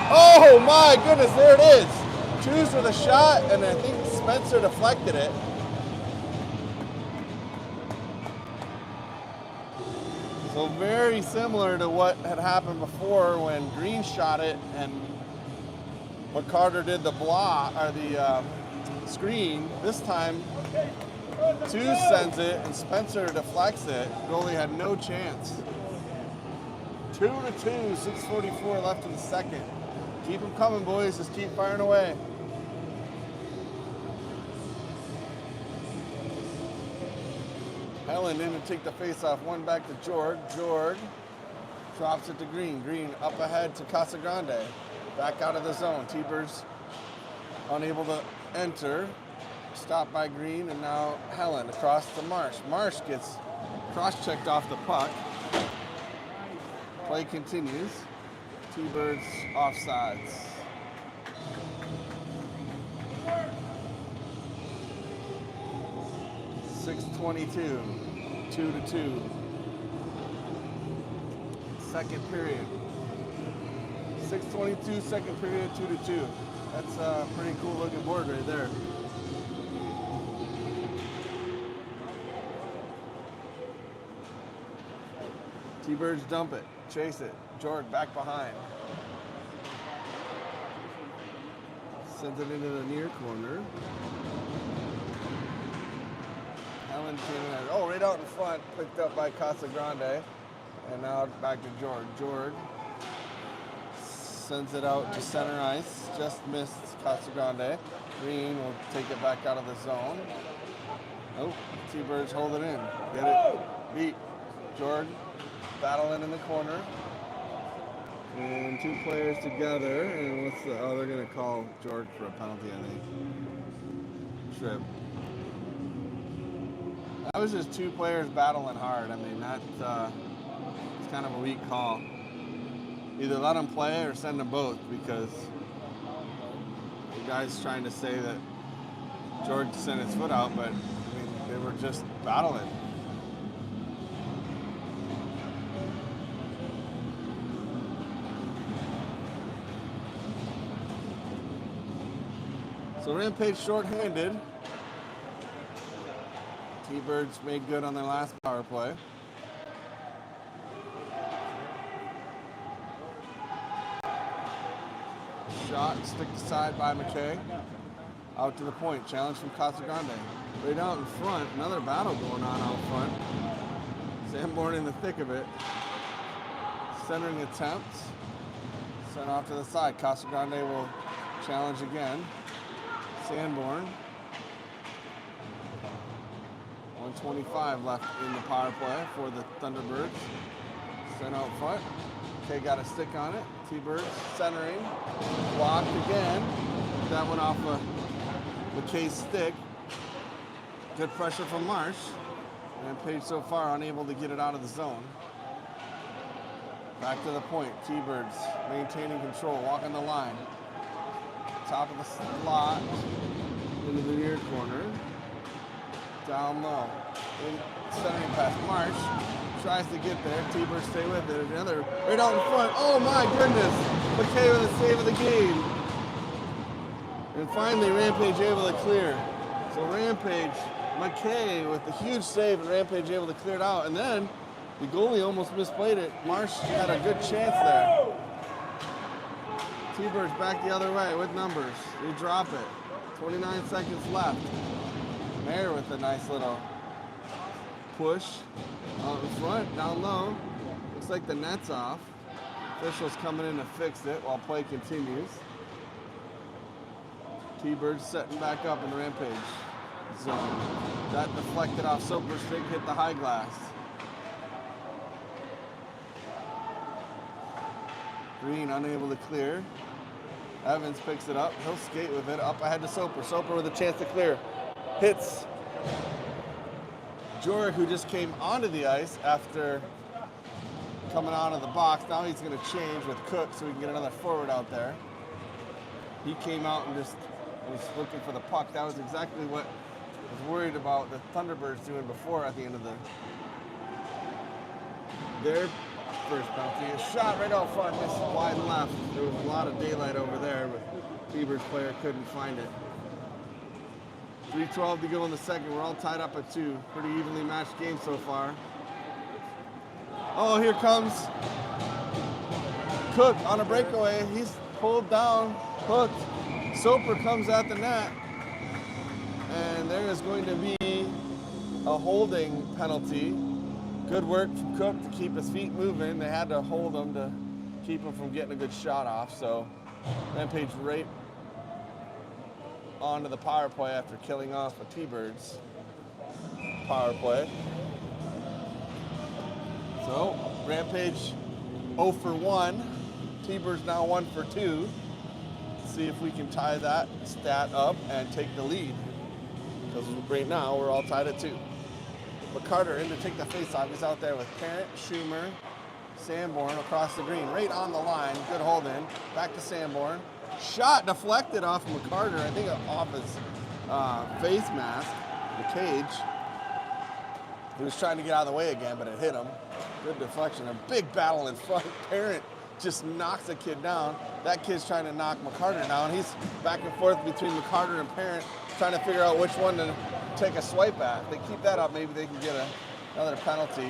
Oh my goodness, there it is. Twos with a shot, and I think Spencer deflected it. So very similar to what had happened before when Green shot it and McCarter did the block or the screen. This time, Twos sends it and Spencer deflects it. Goalie had no chance. 2-2, 6:44 left in the second. Keep them coming, boys. Just keep firing away. Helen in to take the face-off. One back to Jorg. Jorg drops it to Green. Green up ahead to Casagrande. Back out of the zone. T-Birds unable to enter. stopped by Green, and now Helen across to Marsh. Marsh gets cross-checked off the puck. Play continues. T-Birds offsides. .622, 2-2. Second period. 6:22, second period, 2-2. That's a pretty cool looking board right there. T-Birds dump it, chase it. Jorg back behind. Sends it into the near corner. Helen came in, oh, right out in front, picked up by Casagrande. And now back to Jorg. Jorg sends it out to center ice. Just missed Casagrande. Green will take it back out of the zone. Oh, T-Birds hold it in. Get it. Beat. Jorg battling in the corner. And two players together. And what's the, oh, they're going to call Jorg for a penalty, I think. Trip. That was just two players battling hard. I mean, that it's kind of a weak call. Either let them play or send them both, because the guy's trying to say that Jorg sent his foot out, but I mean, they were just battling. So Rampage shorthanded. T-Birds made good on their last power play. Shot, stick aside by McKay. Out to the point, challenge from Casagrande. Right out in front, another battle going on out front. Sanborn in the thick of it. Centering attempt. Sent off to the side. Casagrande will challenge again. Sanborn. 1:25 left in the power play for the Thunderbirds. Sent out front. Okay, got a stick on it. T-Birds centering. Blocked again. That one off of McKay's stick. Good pressure from Marsh. Rampage so far unable to get it out of the zone. Back to the point. T-Birds maintaining control. Walking the line. Top of the slot. Into the near corner. Down low. In centering pass. Marsh tries to get there. T-Birds stay with it. Another right out in front. Oh my goodness. McKay with a save of the game. And finally Rampage able to clear. So Rampage, McKay with the huge save, and Rampage able to clear it out. And then the goalie almost misplayed it. Marsh had a good chance there. T-Birds back the other way with numbers. They drop it. 29 seconds left. Mayer with a nice little push out in front, down low. Looks like the net's off. Officials coming in to fix it while play continues. T-Birds setting back up in the Rampage zone. That deflected off Soper's stick, hit the high glass. Green unable to clear. Evans picks it up. He'll skate with it up ahead to Soper. Soper with a chance to clear. Hits Jorg, who just came onto the ice after coming out of the box. Now he's going to change with Cook so we can get another forward out there. He came out and just was looking for the puck. That was exactly what I was worried about the Thunderbirds doing before at the end of their first penalty. A shot right out front, missed wide left. There was a lot of daylight over there, but Beaver's player couldn't find it. 3:12 to go in the second. We're all tied up at 2. Pretty evenly matched game so far. Oh, here comes Cook on a breakaway. He's pulled down, hooked. Soper comes at the net. And there is going to be a holding penalty. Good work from Cook to keep his feet moving. They had to hold him to keep him from getting a good shot off. So Rampage right onto the power play after killing off a T-Birds power play. So Rampage 0 for 1. T-Birds now 1 for 2. Let's see if we can tie that stat up and take the lead. Because right now, we're all tied at 2. McCarter in to take the face-off. He's out there with Parent, Schumer, Sanborn across the green. Right on the line. Good hold in. Back to Sanborn. Shot deflected off of McCarter. I think off his face mask, the cage. He was trying to get out of the way again, but it hit him. Good deflection. A big battle in front. Parent just knocks a kid down. That kid's trying to knock McCarter down. He's back and forth between McCarter and Parent, trying to figure out which one to take a swipe at. If they keep that up, maybe they can get another penalty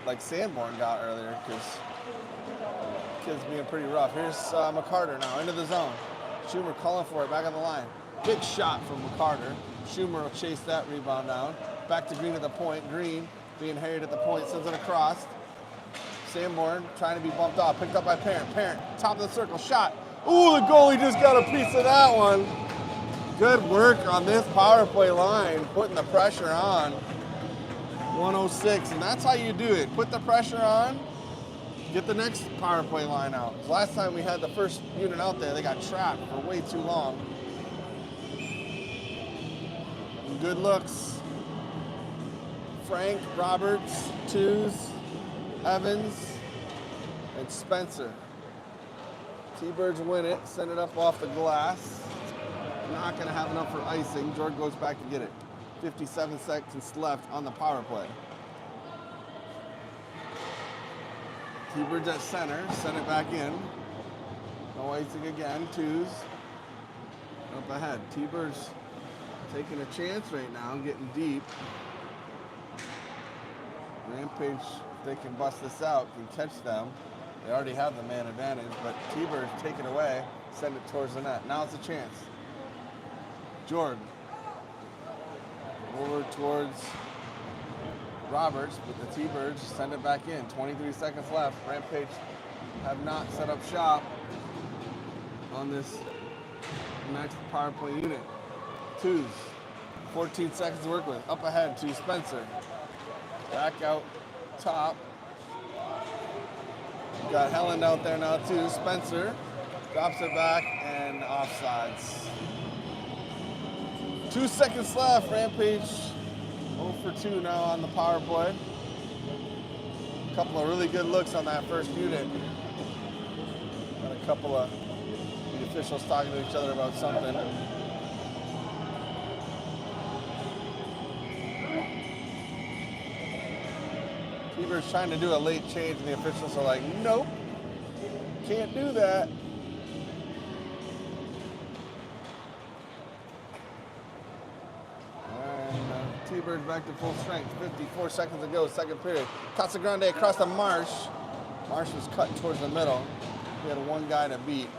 like Sanborn got earlier, because kid's being pretty rough. Here's McCarter now into the zone. Schumer calling for it, back on the line. Big shot from McCarter. Schumer will chase that rebound down. Back to Green at the point. Green being harried at the point, sends it across. Sanborn trying to be bumped off, picked up by Parent. Parent, top of the circle, shot. Ooh, the goalie just got a piece of that one. Good work on this power play line, putting the pressure on. 106, and that's how you do it. Put the pressure on, get the next power play line out. Last time we had the first unit out there, they got trapped for way too long. And good looks. Frank, Roberts, Twos, Evans, and Spencer. T-Birds win it, send it up off the glass. Not going to have enough for icing. Jordan goes back to get it. 57 seconds left on the power play. T-Birds at center, send it back in. No icing again, Twos. Up ahead. T-Birds taking a chance right now, getting deep. Rampage, if they can bust this out, can catch them. They already have the man advantage, but T-Birds take it away, send it towards the net. Now it's a chance. Jordan. Over towards Roberts, but the T-Birds send it back in. 23 seconds left. Rampage have not set up shop on this next power play unit. Twos. 14 seconds to work with. Up ahead to Spencer. Back out top. Got Helen out there now too. Spencer drops it back and offsides. 2 seconds left. Rampage 0 for 2 now on the power play. A couple of really good looks on that first unit. Got a couple of the officials talking to each other about something. T-Birds trying to do a late change, and the officials are like, nope, can't do that. T-Birds back to full strength. 54 seconds to go, second period. Casagrande across the Marsh. Marsh was cut towards the middle. He had one guy to beat.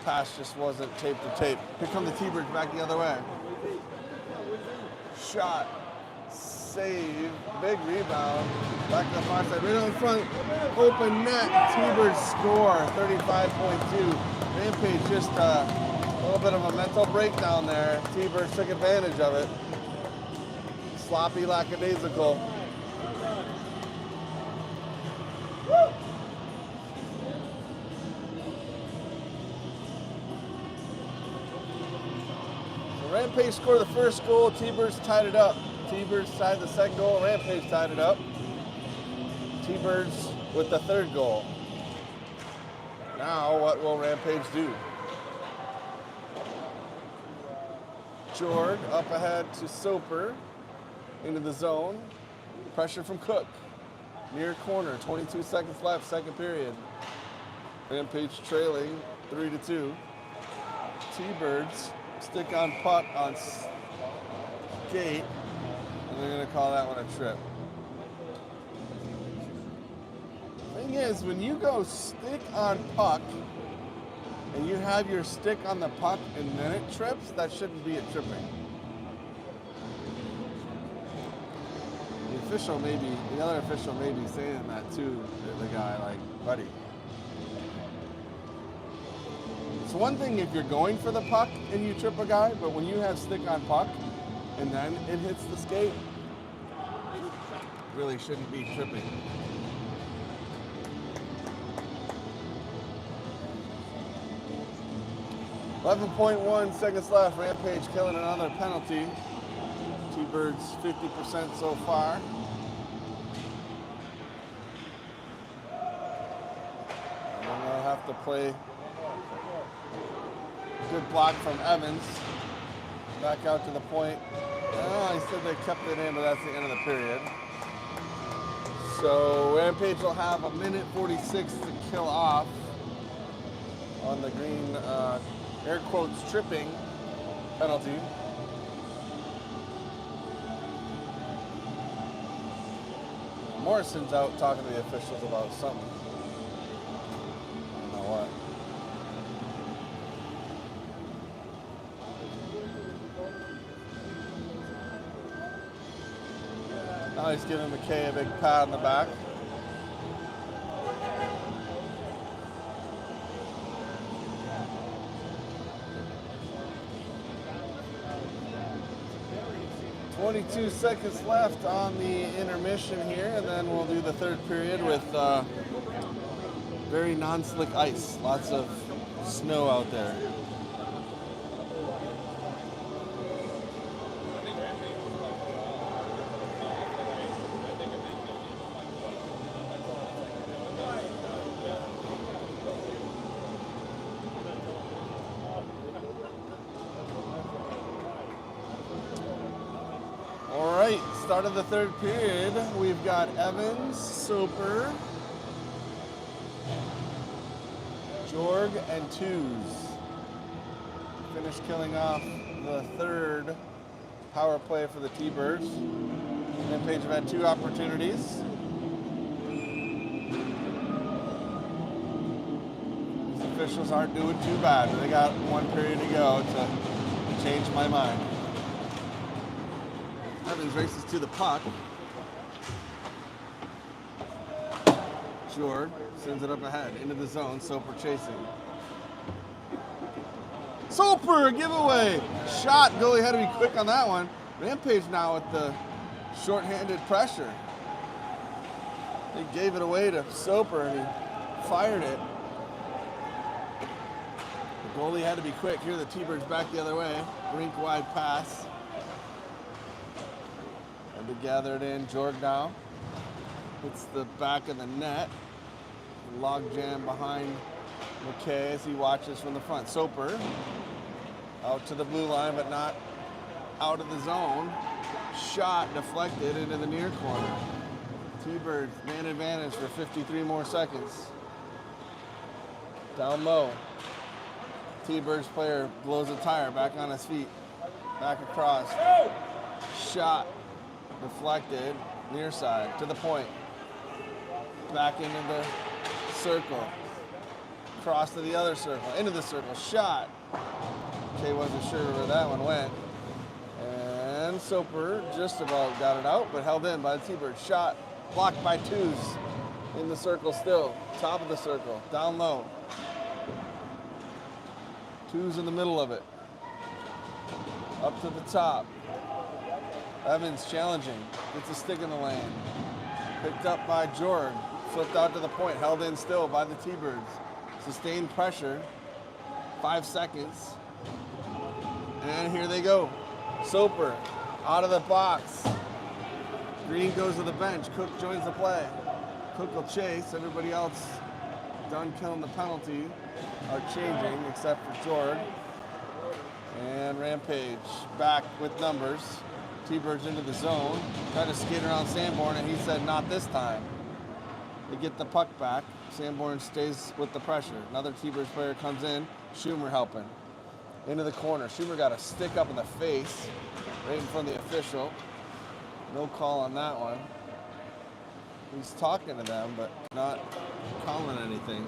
Pass just wasn't tape to tape. Here come the T-Birds back the other way. Shot. Save. Big rebound. Back to the far side. Right on the front. Open net. T-Birds score. 35.2. Rampage just a little bit of a mental breakdown there. T-Birds took advantage of it. Sloppy, lackadaisical. So Rampage scored the first goal. T-Birds tied it up. T-Birds tied the second goal. Rampage tied it up. T-Birds with the third goal. Now, what will Rampage do? Jord up ahead to Soper. Into the zone. Pressure from Cook. Near corner. 22 seconds left, second period. Rampage trailing 3-2. T-Birds stick on puck on skate. And they're going to call that one a trip. Thing is, when you go stick on puck and you have your stick on the puck and then it trips, that shouldn't be a tripping. The other official may be saying that to the guy, like, buddy. It's one thing if you're going for the puck and you trip a guy, but when you have stick on puck and then it hits the skate, really shouldn't be tripping. 11.1 seconds left. Rampage killing another penalty. T-Birds 50% so far. And then they'll have to play good block from Evans. Back out to the point. Oh, he said they kept it in, but that's the end of the period. So Rampage will have 1:46 to kill off on the green, air quotes, tripping penalty. Morrison's out talking to the officials about something. I don't know what. Now he's giving McKay a big pat on the back. .22 seconds left on the intermission here, and then we'll do the third period with very non-slick ice. Lots of snow out there. Start of the third period, we've got Evans, Soper, Jorg, and Tews. Finish killing off the third power play for the T-Birds. Rampage have had 2 opportunities. These officials aren't doing too bad, but they got 1 period to go to change my mind. Evans races to the puck. Jorg sends it up ahead into the zone. Soper chasing. Soper, giveaway. Shot. Goalie had to be quick on that one. Rampage now with the short-handed pressure. They gave it away to Soper and he fired it. The goalie had to be quick. Here the T-Birds back the other way. Rink-wide pass. To gather it in. Jorg now hits the back of the net. Log jam behind McKay as he watches from the front. Soper out to the blue line, but not out of the zone. Shot deflected into the near corner. T-Birds man advantage for 53 more seconds. Down low. T-Birds player blows a tire back on his feet. Back across. Shot. Deflected, near side, to the point. Back into the circle. Cross to the other circle, into the circle, shot. Kay wasn't sure where that one went. And Soper just about got it out, but held in by the T-Bird. Shot, blocked by Tews. In the circle still, top of the circle, down low. Tews in the middle of it. Up to the top. Evans challenging, gets a stick in the lane. Picked up by Jorg, flipped out to the point, held in still by the T-Birds. Sustained pressure, 5 seconds. And here they go. Soper out of the box. Green goes to the bench, Cook joins the play. Cook will chase, everybody else done killing the penalty are changing except for Jorg. And Rampage back with numbers. T-Birds into the zone, tried to skate around Sanborn, and he said, not this time. They get the puck back. Sanborn stays with the pressure. Another T-Birds player comes in, Schumer helping. Into the corner. Schumer got a stick up in the face, right in front of the official. No call on that one. He's talking to them, but not calling anything.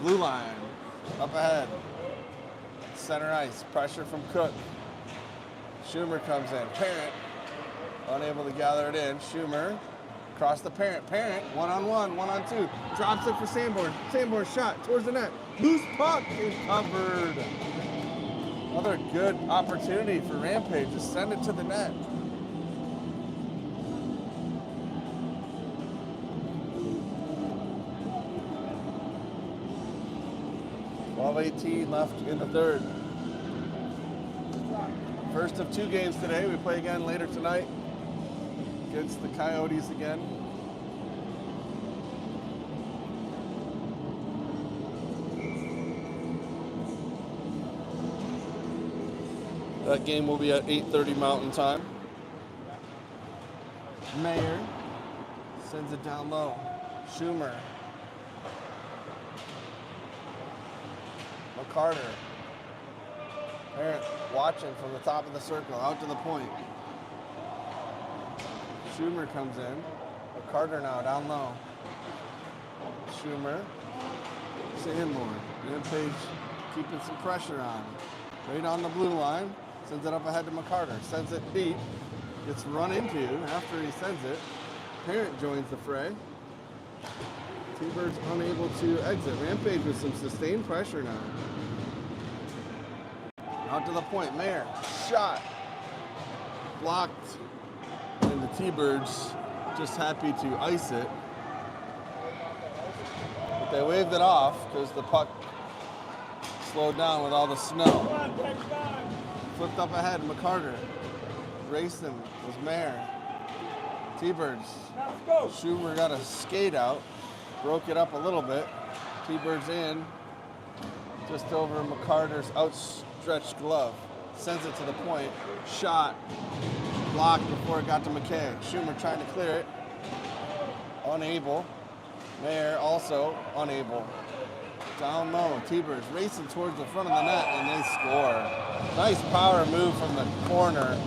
Blue line, up ahead. Center ice, pressure from Cook. Schumer comes in. Parent, unable to gather it in. Schumer, across the Parent. Parent, 1-on-1, 1-on-2. Drops it for Sanborn. Sanborn shot towards the net. Loose puck is covered. Another good opportunity for Rampage to send it to the net. 12:18 left in the third. First of 2 games today. We play again later tonight against the Coyotes again. That game will be at 8:30 Mountain Time. Mayer sends it down low. Schumer. McCarter. Parent watching from the top of the circle, out to the point. Schumer comes in. McCarter now down low. Schumer. Sandmore. Rampage keeping some pressure on. Right on the blue line. Sends it up ahead to McCarter. Sends it deep. Gets run into after he sends it. Parent joins the fray. T-Birds unable to exit. Rampage with some sustained pressure now. Out to the point. Mayer. Shot. Blocked. And the T-Birds just happy to ice it. But they waved it off because the puck slowed down with all the snow. Flipped up ahead. McCarter. Racing was Mayer. T-Birds. Schumer got a skate out. Broke it up a little bit. T-Birds in. Just over McCarter's outstretched glove. Sends it to the point. Shot. Blocked before it got to McKay. Schumer trying to clear it. Unable. Mayer also unable. Down low. T-Birds racing towards the front of the net and they score. Nice power move from the corner.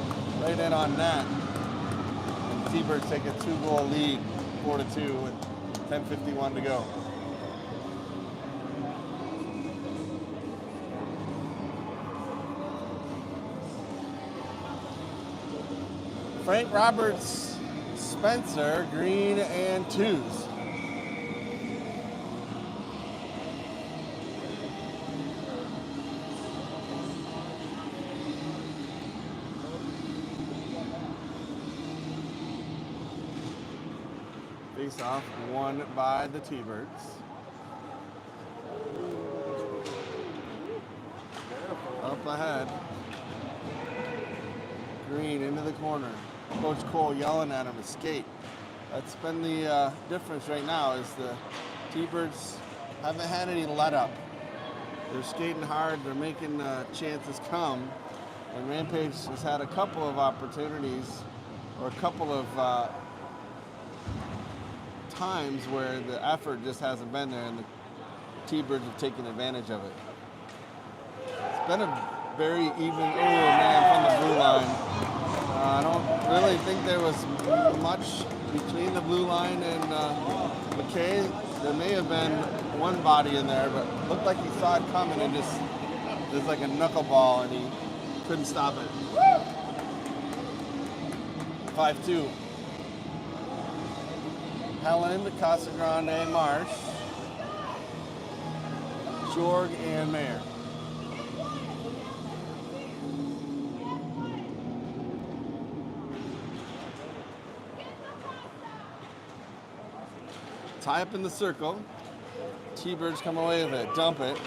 Right in on net. And T-Birds take a 2-goal lead, 4-2 with 10:51 to go. Frank Roberts, Spencer, green and twos. Face off won by the T-Birds. Up ahead. Green into the corner. Coach Cole yelling at him to skate. That's been the difference right now is the T-Birds haven't had any let up. They're skating hard. They're making chances come. And Rampage has had a couple of opportunities or a couple of times where the effort just hasn't been there and the T-Birds have taken advantage of it. It's been a very even, from the blue line. I don't really think there was much between the blue line and McKay. There may have been one body in there, but looked like he saw it coming and just, it was like a knuckleball and he couldn't stop it. 5-2. Helen, Casagrande, Marsh, Jorg, and Mayer. Tie up in the circle. T-Birds come away with it. Dump it.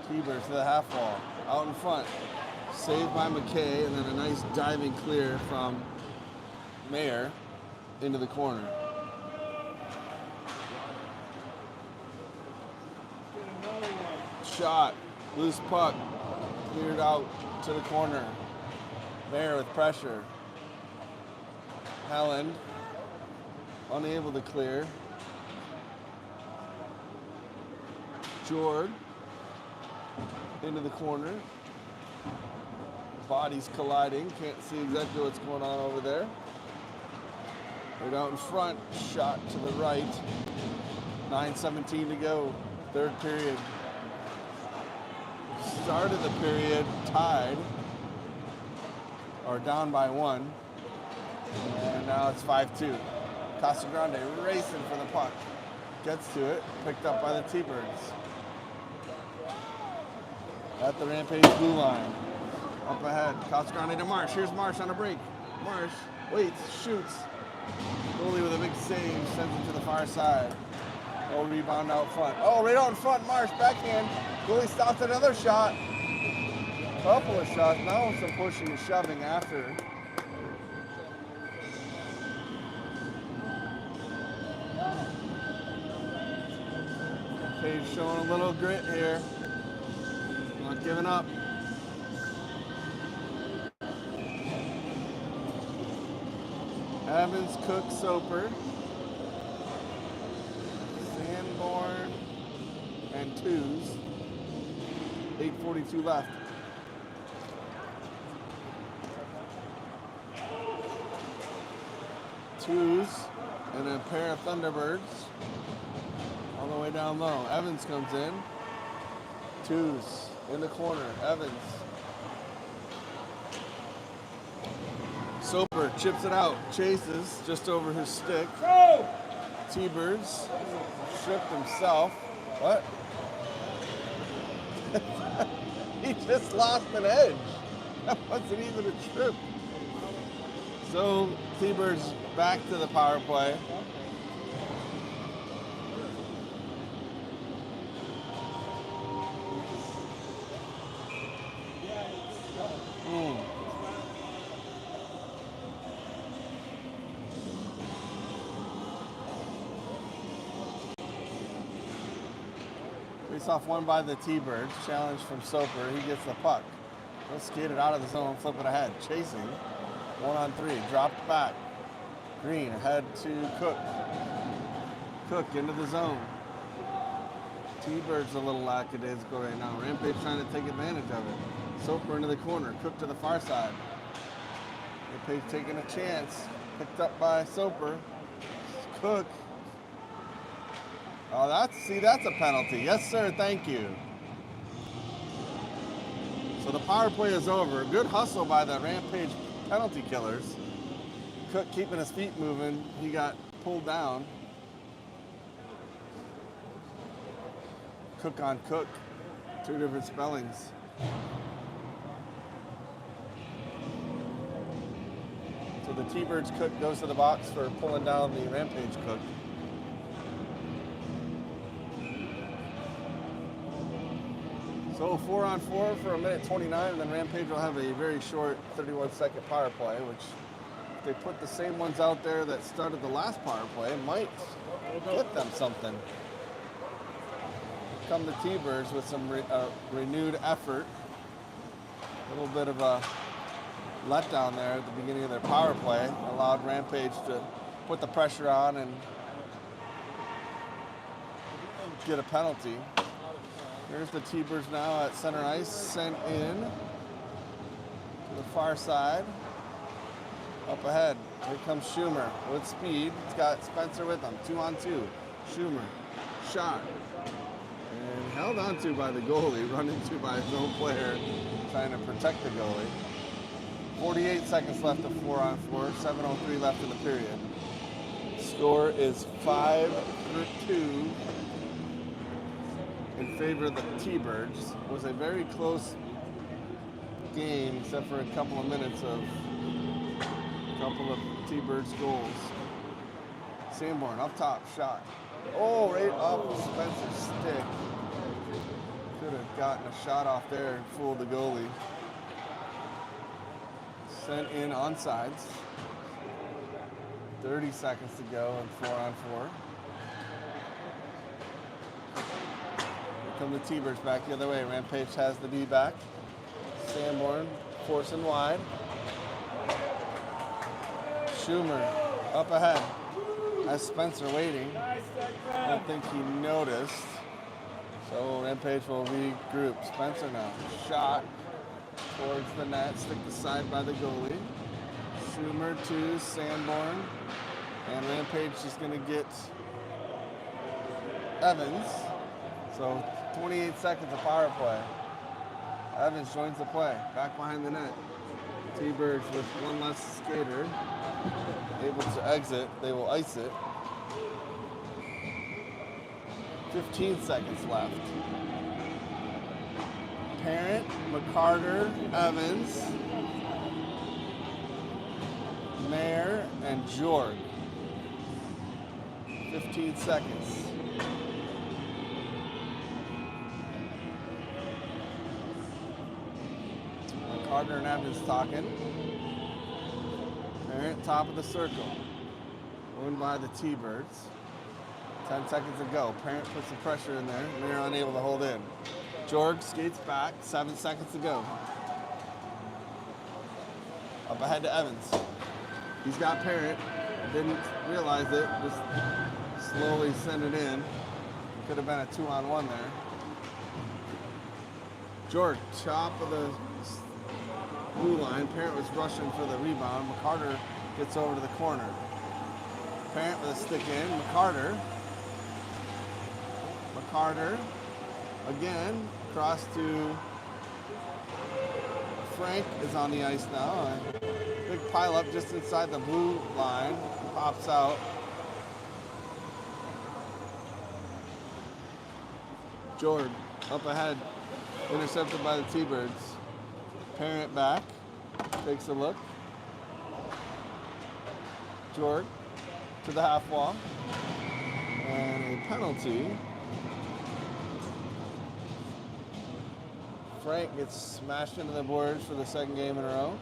T-Birds to the half wall. Out in front. Saved by McKay, and then a nice diving clear from Mayer into the corner. Shot. Loose puck. Cleared out to the corner. Mayer with pressure. Helen, unable to clear. Jorg, into the corner. Bodies colliding, can't see exactly what's going on over there. Right out in front, shot to the right. 9:17 to go, third period. Start of the period tied, or down by 1. And now it's 5-2. Casagrande racing for the puck. Gets to it, picked up by the T-Birds. At the Rampage blue line. Up ahead, Casagrande to Marsh. Here's Marsh on a break. Marsh waits, shoots. Goalie with a big save Rampage sends it to the far side. Oh, rebound out front. Oh, right out in front, Marsh, backhand. Goalie stopped another shot. Couple of shots. Now some pushing and shoving after. Page showing a little grit here. Not giving up. Evans, Cook, Soper, Sanborn, and twos. 8:42 left. Twos and a pair of Thunderbirds all the way down low. Evans comes in. Twos in the corner. Evans. Soper chips it out. Chases just over his stick. T-Birds stripped himself. What? He just lost an edge. That wasn't even a trip. So T-Birds back to the power play. Face-off won by the T-Birds. Challenge from Soper. He gets the puck. He'll skate it out of the zone, flip it ahead. Chasing. 1-on-3. Dropped back. Green ahead to Cook. Cook into the zone. T-Birds a little lackadaisical right now. Rampage trying to take advantage of it. Soper into the corner. Cook to the far side. Rampage taking a chance. Picked up by Soper. Cook. Oh, that's a penalty. Yes, sir, thank you. So the power play is over. Good hustle by the Rampage penalty killers. Cook keeping his feet moving. He got pulled down. Cook on Cook. Two different spellings. So the T-Birds Cook goes to the box for pulling down the Rampage Cook. So 4-on-4 for 1:29, and then Rampage will have a very short 31-second power play, which if they put the same ones out there that started the last power play, might get them something. Come the T-Birds with some renewed effort. A little bit of a letdown there at the beginning of their power play. Allowed Rampage to put the pressure on and get a penalty. Here's the T-Birds now at center ice, sent in to the far side. Up ahead, here comes Schumer with speed. He's got Spencer with him, 2-on-2. Schumer, shot, and held onto by the goalie, run into by his own player, trying to protect the goalie. 48 seconds left of 4-on-4, 7:03 left in the period. Score is 5-2. In favor of the T-Birds. It was a very close game, except for a couple of minutes of a couple of T-Birds goals. Sanborn up top, shot. Oh, right off Spencer's stick. Could have gotten a shot off there and fooled the goalie. Sent in onsides. 30 seconds to go in 4-on-4. Come the T-Birds back the other way. Rampage has the D back. Sanborn forcing wide. Schumer up ahead. Has Spencer waiting. I don't think he noticed. So Rampage will regroup. Spencer now. Shot towards the net. Stick the side by the goalie. Schumer to Sanborn. And Rampage is going to get Evans. So 28 seconds of power play. Evans joins the play, back behind the net. T-Birds with one less skater, able to exit. They will ice it. 15 seconds left. Parent, McCarter, Evans, Mayer, and Jorg. 15 seconds. Carter and Evans talking. Parent top of the circle. Owned by the T-Birds. 10 seconds to go. Parent puts some pressure in there, and they're unable to hold in. Jorg skates back. 7 seconds to go. Up ahead to Evans. He's got Parent. Didn't realize it. Just slowly send it in. Could have been a 2-on-1 there. Jorg, top of the blue line. Parent was rushing for the rebound. McCarter gets over to the corner. Parent with a stick in. McCarter again. Cross to Frank is on the ice now. A big pile up just inside the blue line. Pops out. Jorg up ahead. Intercepted by the T-Birds. Parent back. Takes a look. Jorg to the half wall. And a penalty. Frank gets smashed into the boards for the second game in a row.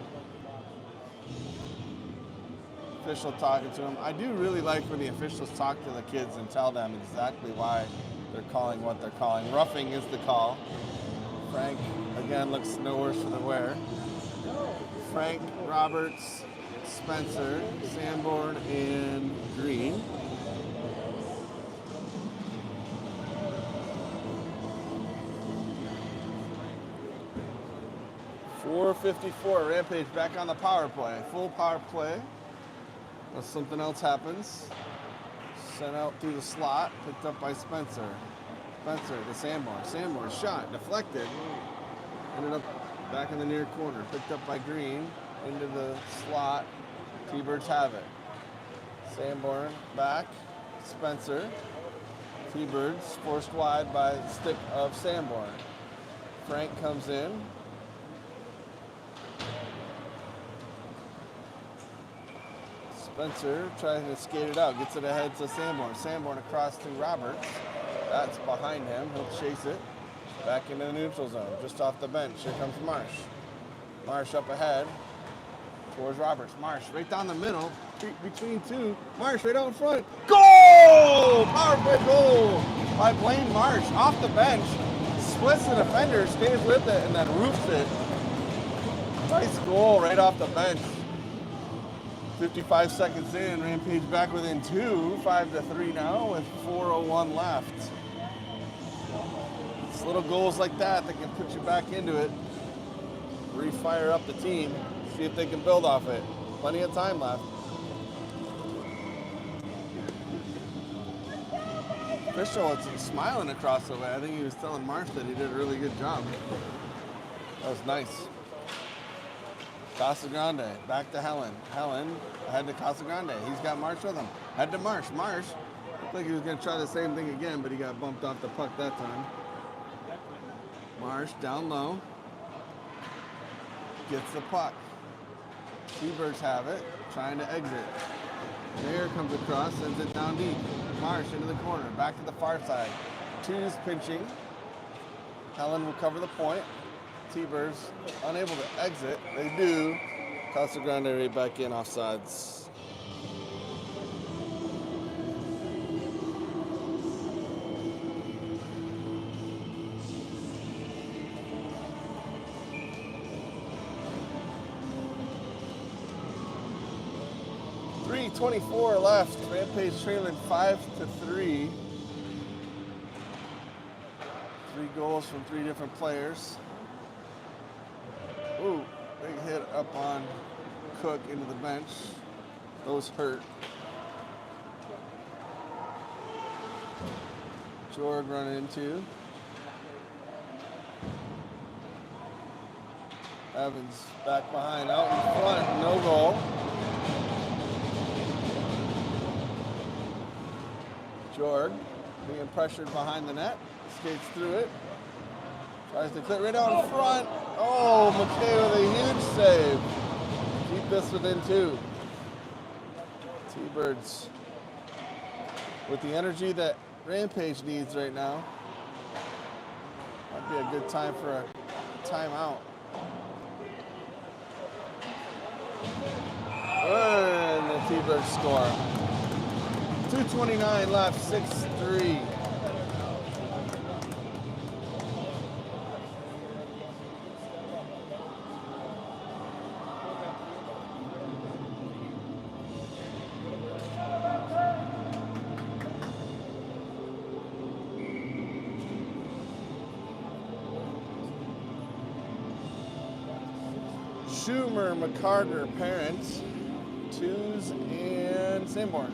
Official talking to him. I do really like when the officials talk to the kids and tell them exactly why they're calling what they're calling. Roughing is the call. Frank, again, looks no worse for the wear. Frank, Roberts, Spencer, Sanborn, and Green. .454, Rampage back on the power play. Full power play. Unless something else happens. Sent out through the slot, picked up by Spencer. Spencer to Sanborn. Sanborn shot, deflected. Ended up back in the near corner. Picked up by Green, into the slot. T-Birds have it. Sanborn back, Spencer. T-Birds forced wide by the stick of Sanborn. Frank comes in. Spencer trying to skate it out, gets it ahead to Sanborn. Sanborn across to Roberts. That's behind him. He'll chase it. Back into the neutral zone, just off the bench. Here comes Marsh. Marsh up ahead towards Roberts. Marsh right down the middle, between two. Marsh right out in front. Goal! Power play goal by Blaine Marsh off the bench. Splits the defender, stays with it, and then roofs it. Nice goal right off the bench. 55 seconds in, Rampage back within 2, 5-3 now with 4:01 left. It's little goals like that can put you back into it. Refire up the team, see if they can build off it. Plenty of time left. Official was smiling across the way. I think he was telling Marsh that he did a really good job. That was nice. Casagrande, back to Helen. Helen ahead to Casagrande. He's got Marsh with him. Head to Marsh. Marsh looked like he was going to try the same thing again, but he got bumped off the puck that time. Marsh down low. Gets the puck. T-Birds have it, trying to exit. Mayer comes across, sends it down deep. Marsh into the corner, back to the far side. Two's pinching. Helen will cover the point. T-Birds unable to exit. They do. Casagrande right back in offsides. .324 left. Rampage trailing 5-3. 3 goals from 3 different players. Ooh, big hit up on Cook into the bench. Those hurt. Jorg run into. Evans back behind, out in front, no goal. Jorg being pressured behind the net, skates through it. Tries to clear it out in front. Oh, McKay with a huge save. Keep this within 2. T-Birds with the energy that Rampage needs right now, might be a good time for a timeout. And the T-Birds score. 2:29 left, 6-3. Schumer, McCarter, parents, twos, and Sanborn.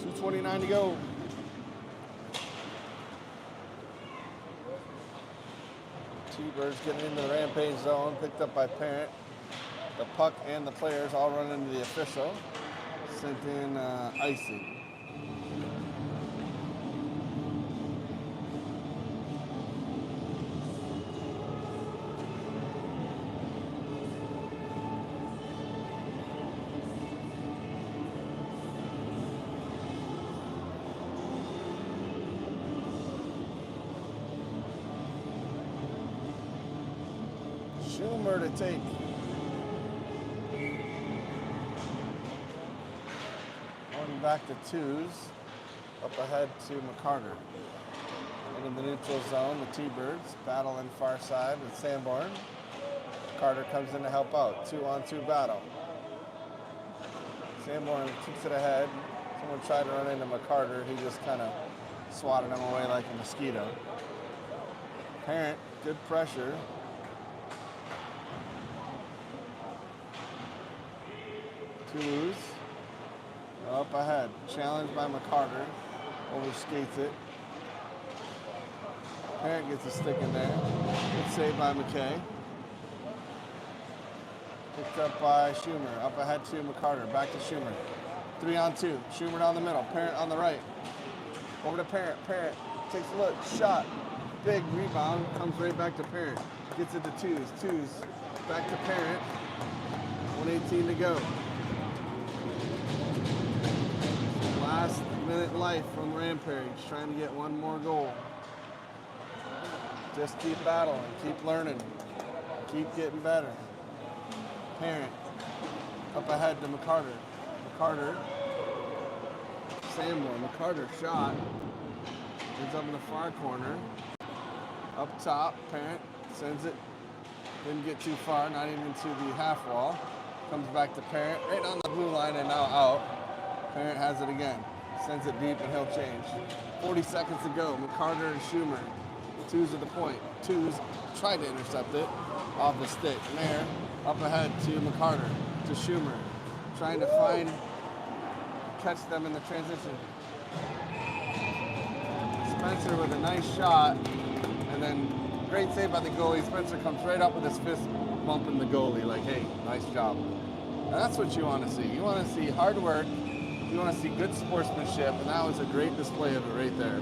2:29 to go. T-Birds getting into the Rampage zone, picked up by parent. The puck and the players all run into the official. Sent in icing. Schumer to take. Going back to twos. Up ahead to McCarter. In the neutral zone, the T-Birds battle in far side with Sanborn. Carter comes in to help out. 2-on-2 battle. Sanborn kicks it ahead. Someone tried to run into McCarter. He just kind of swatted him away like a mosquito. Parent, good pressure. Twos. Up ahead. Challenged by McCarter. Overskates it. Parent gets a stick in there. Good save by McKay. Picked up by Schumer. Up ahead to McCarter. Back to Schumer. 3-on-2. Schumer down the middle. Parent on the right. Over to Parent. Parent takes a look. Shot. Big rebound. Comes right back to Parent. Gets it to twos. Twos. Back to Parent. 1:18 to go. Last minute life from Rampage. Trying to get one more goal. Just keep battling. Keep learning. Keep getting better. Parent. Up ahead to McCarter. McCarter. Sanborn. McCarter shot. Ends up in the far corner. Up top. Parent sends it. Didn't get too far. Not even to the half wall. Comes back to Parent. Right on the blue line and now out. Parent has it again. Sends it deep and he'll change. 40 seconds to go. McCarter and Schumer. Twos at the point. Twos tried to intercept it off the stick. Mayer up ahead to McCarter, to Schumer. Trying to catch them in the transition. Spencer with a nice shot. And then great save by the goalie. Spencer comes right up with his fist bumping the goalie like, hey, nice job. And that's what you want to see. You want to see hard work. You want to see good sportsmanship. And that was a great display of it right there.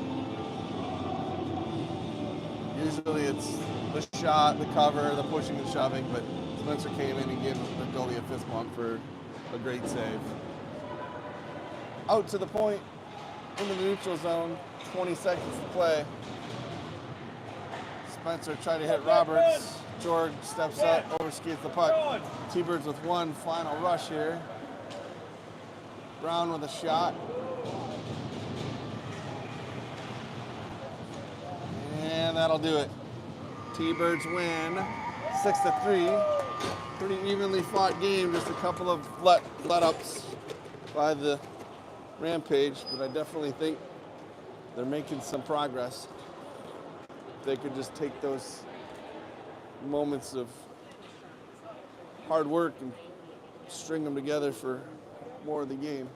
Usually it's the shot, the cover, the pushing and shoving, but Spencer came in and gave the goalie a fist bump for a great save. Out to the point, into the neutral zone, 20 seconds to play. Spencer tried to hit Roberts. George steps up, overskates the puck. T-Birds with one final rush here. Brown with a shot. And that'll do it. T-Birds win 6-3. Pretty evenly fought game, just a couple of let-ups by the Rampage, but I definitely think they're making some progress. They could just take those moments of hard work and string them together for more of the game.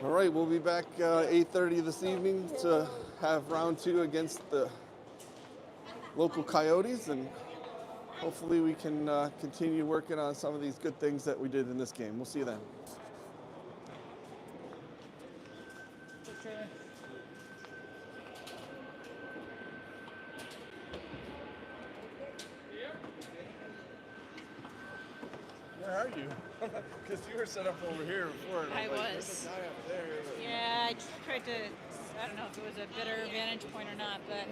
All right, we'll be back 8:30 this evening to have round two against the local Coyotes, and hopefully we can continue working on some of these good things that we did in this game. We'll see you then. where are you? Because you were set up over here before. And I I'm like, was. There's a guy up there. Yeah, I tried to, I don't know if it was a better vantage point or not, but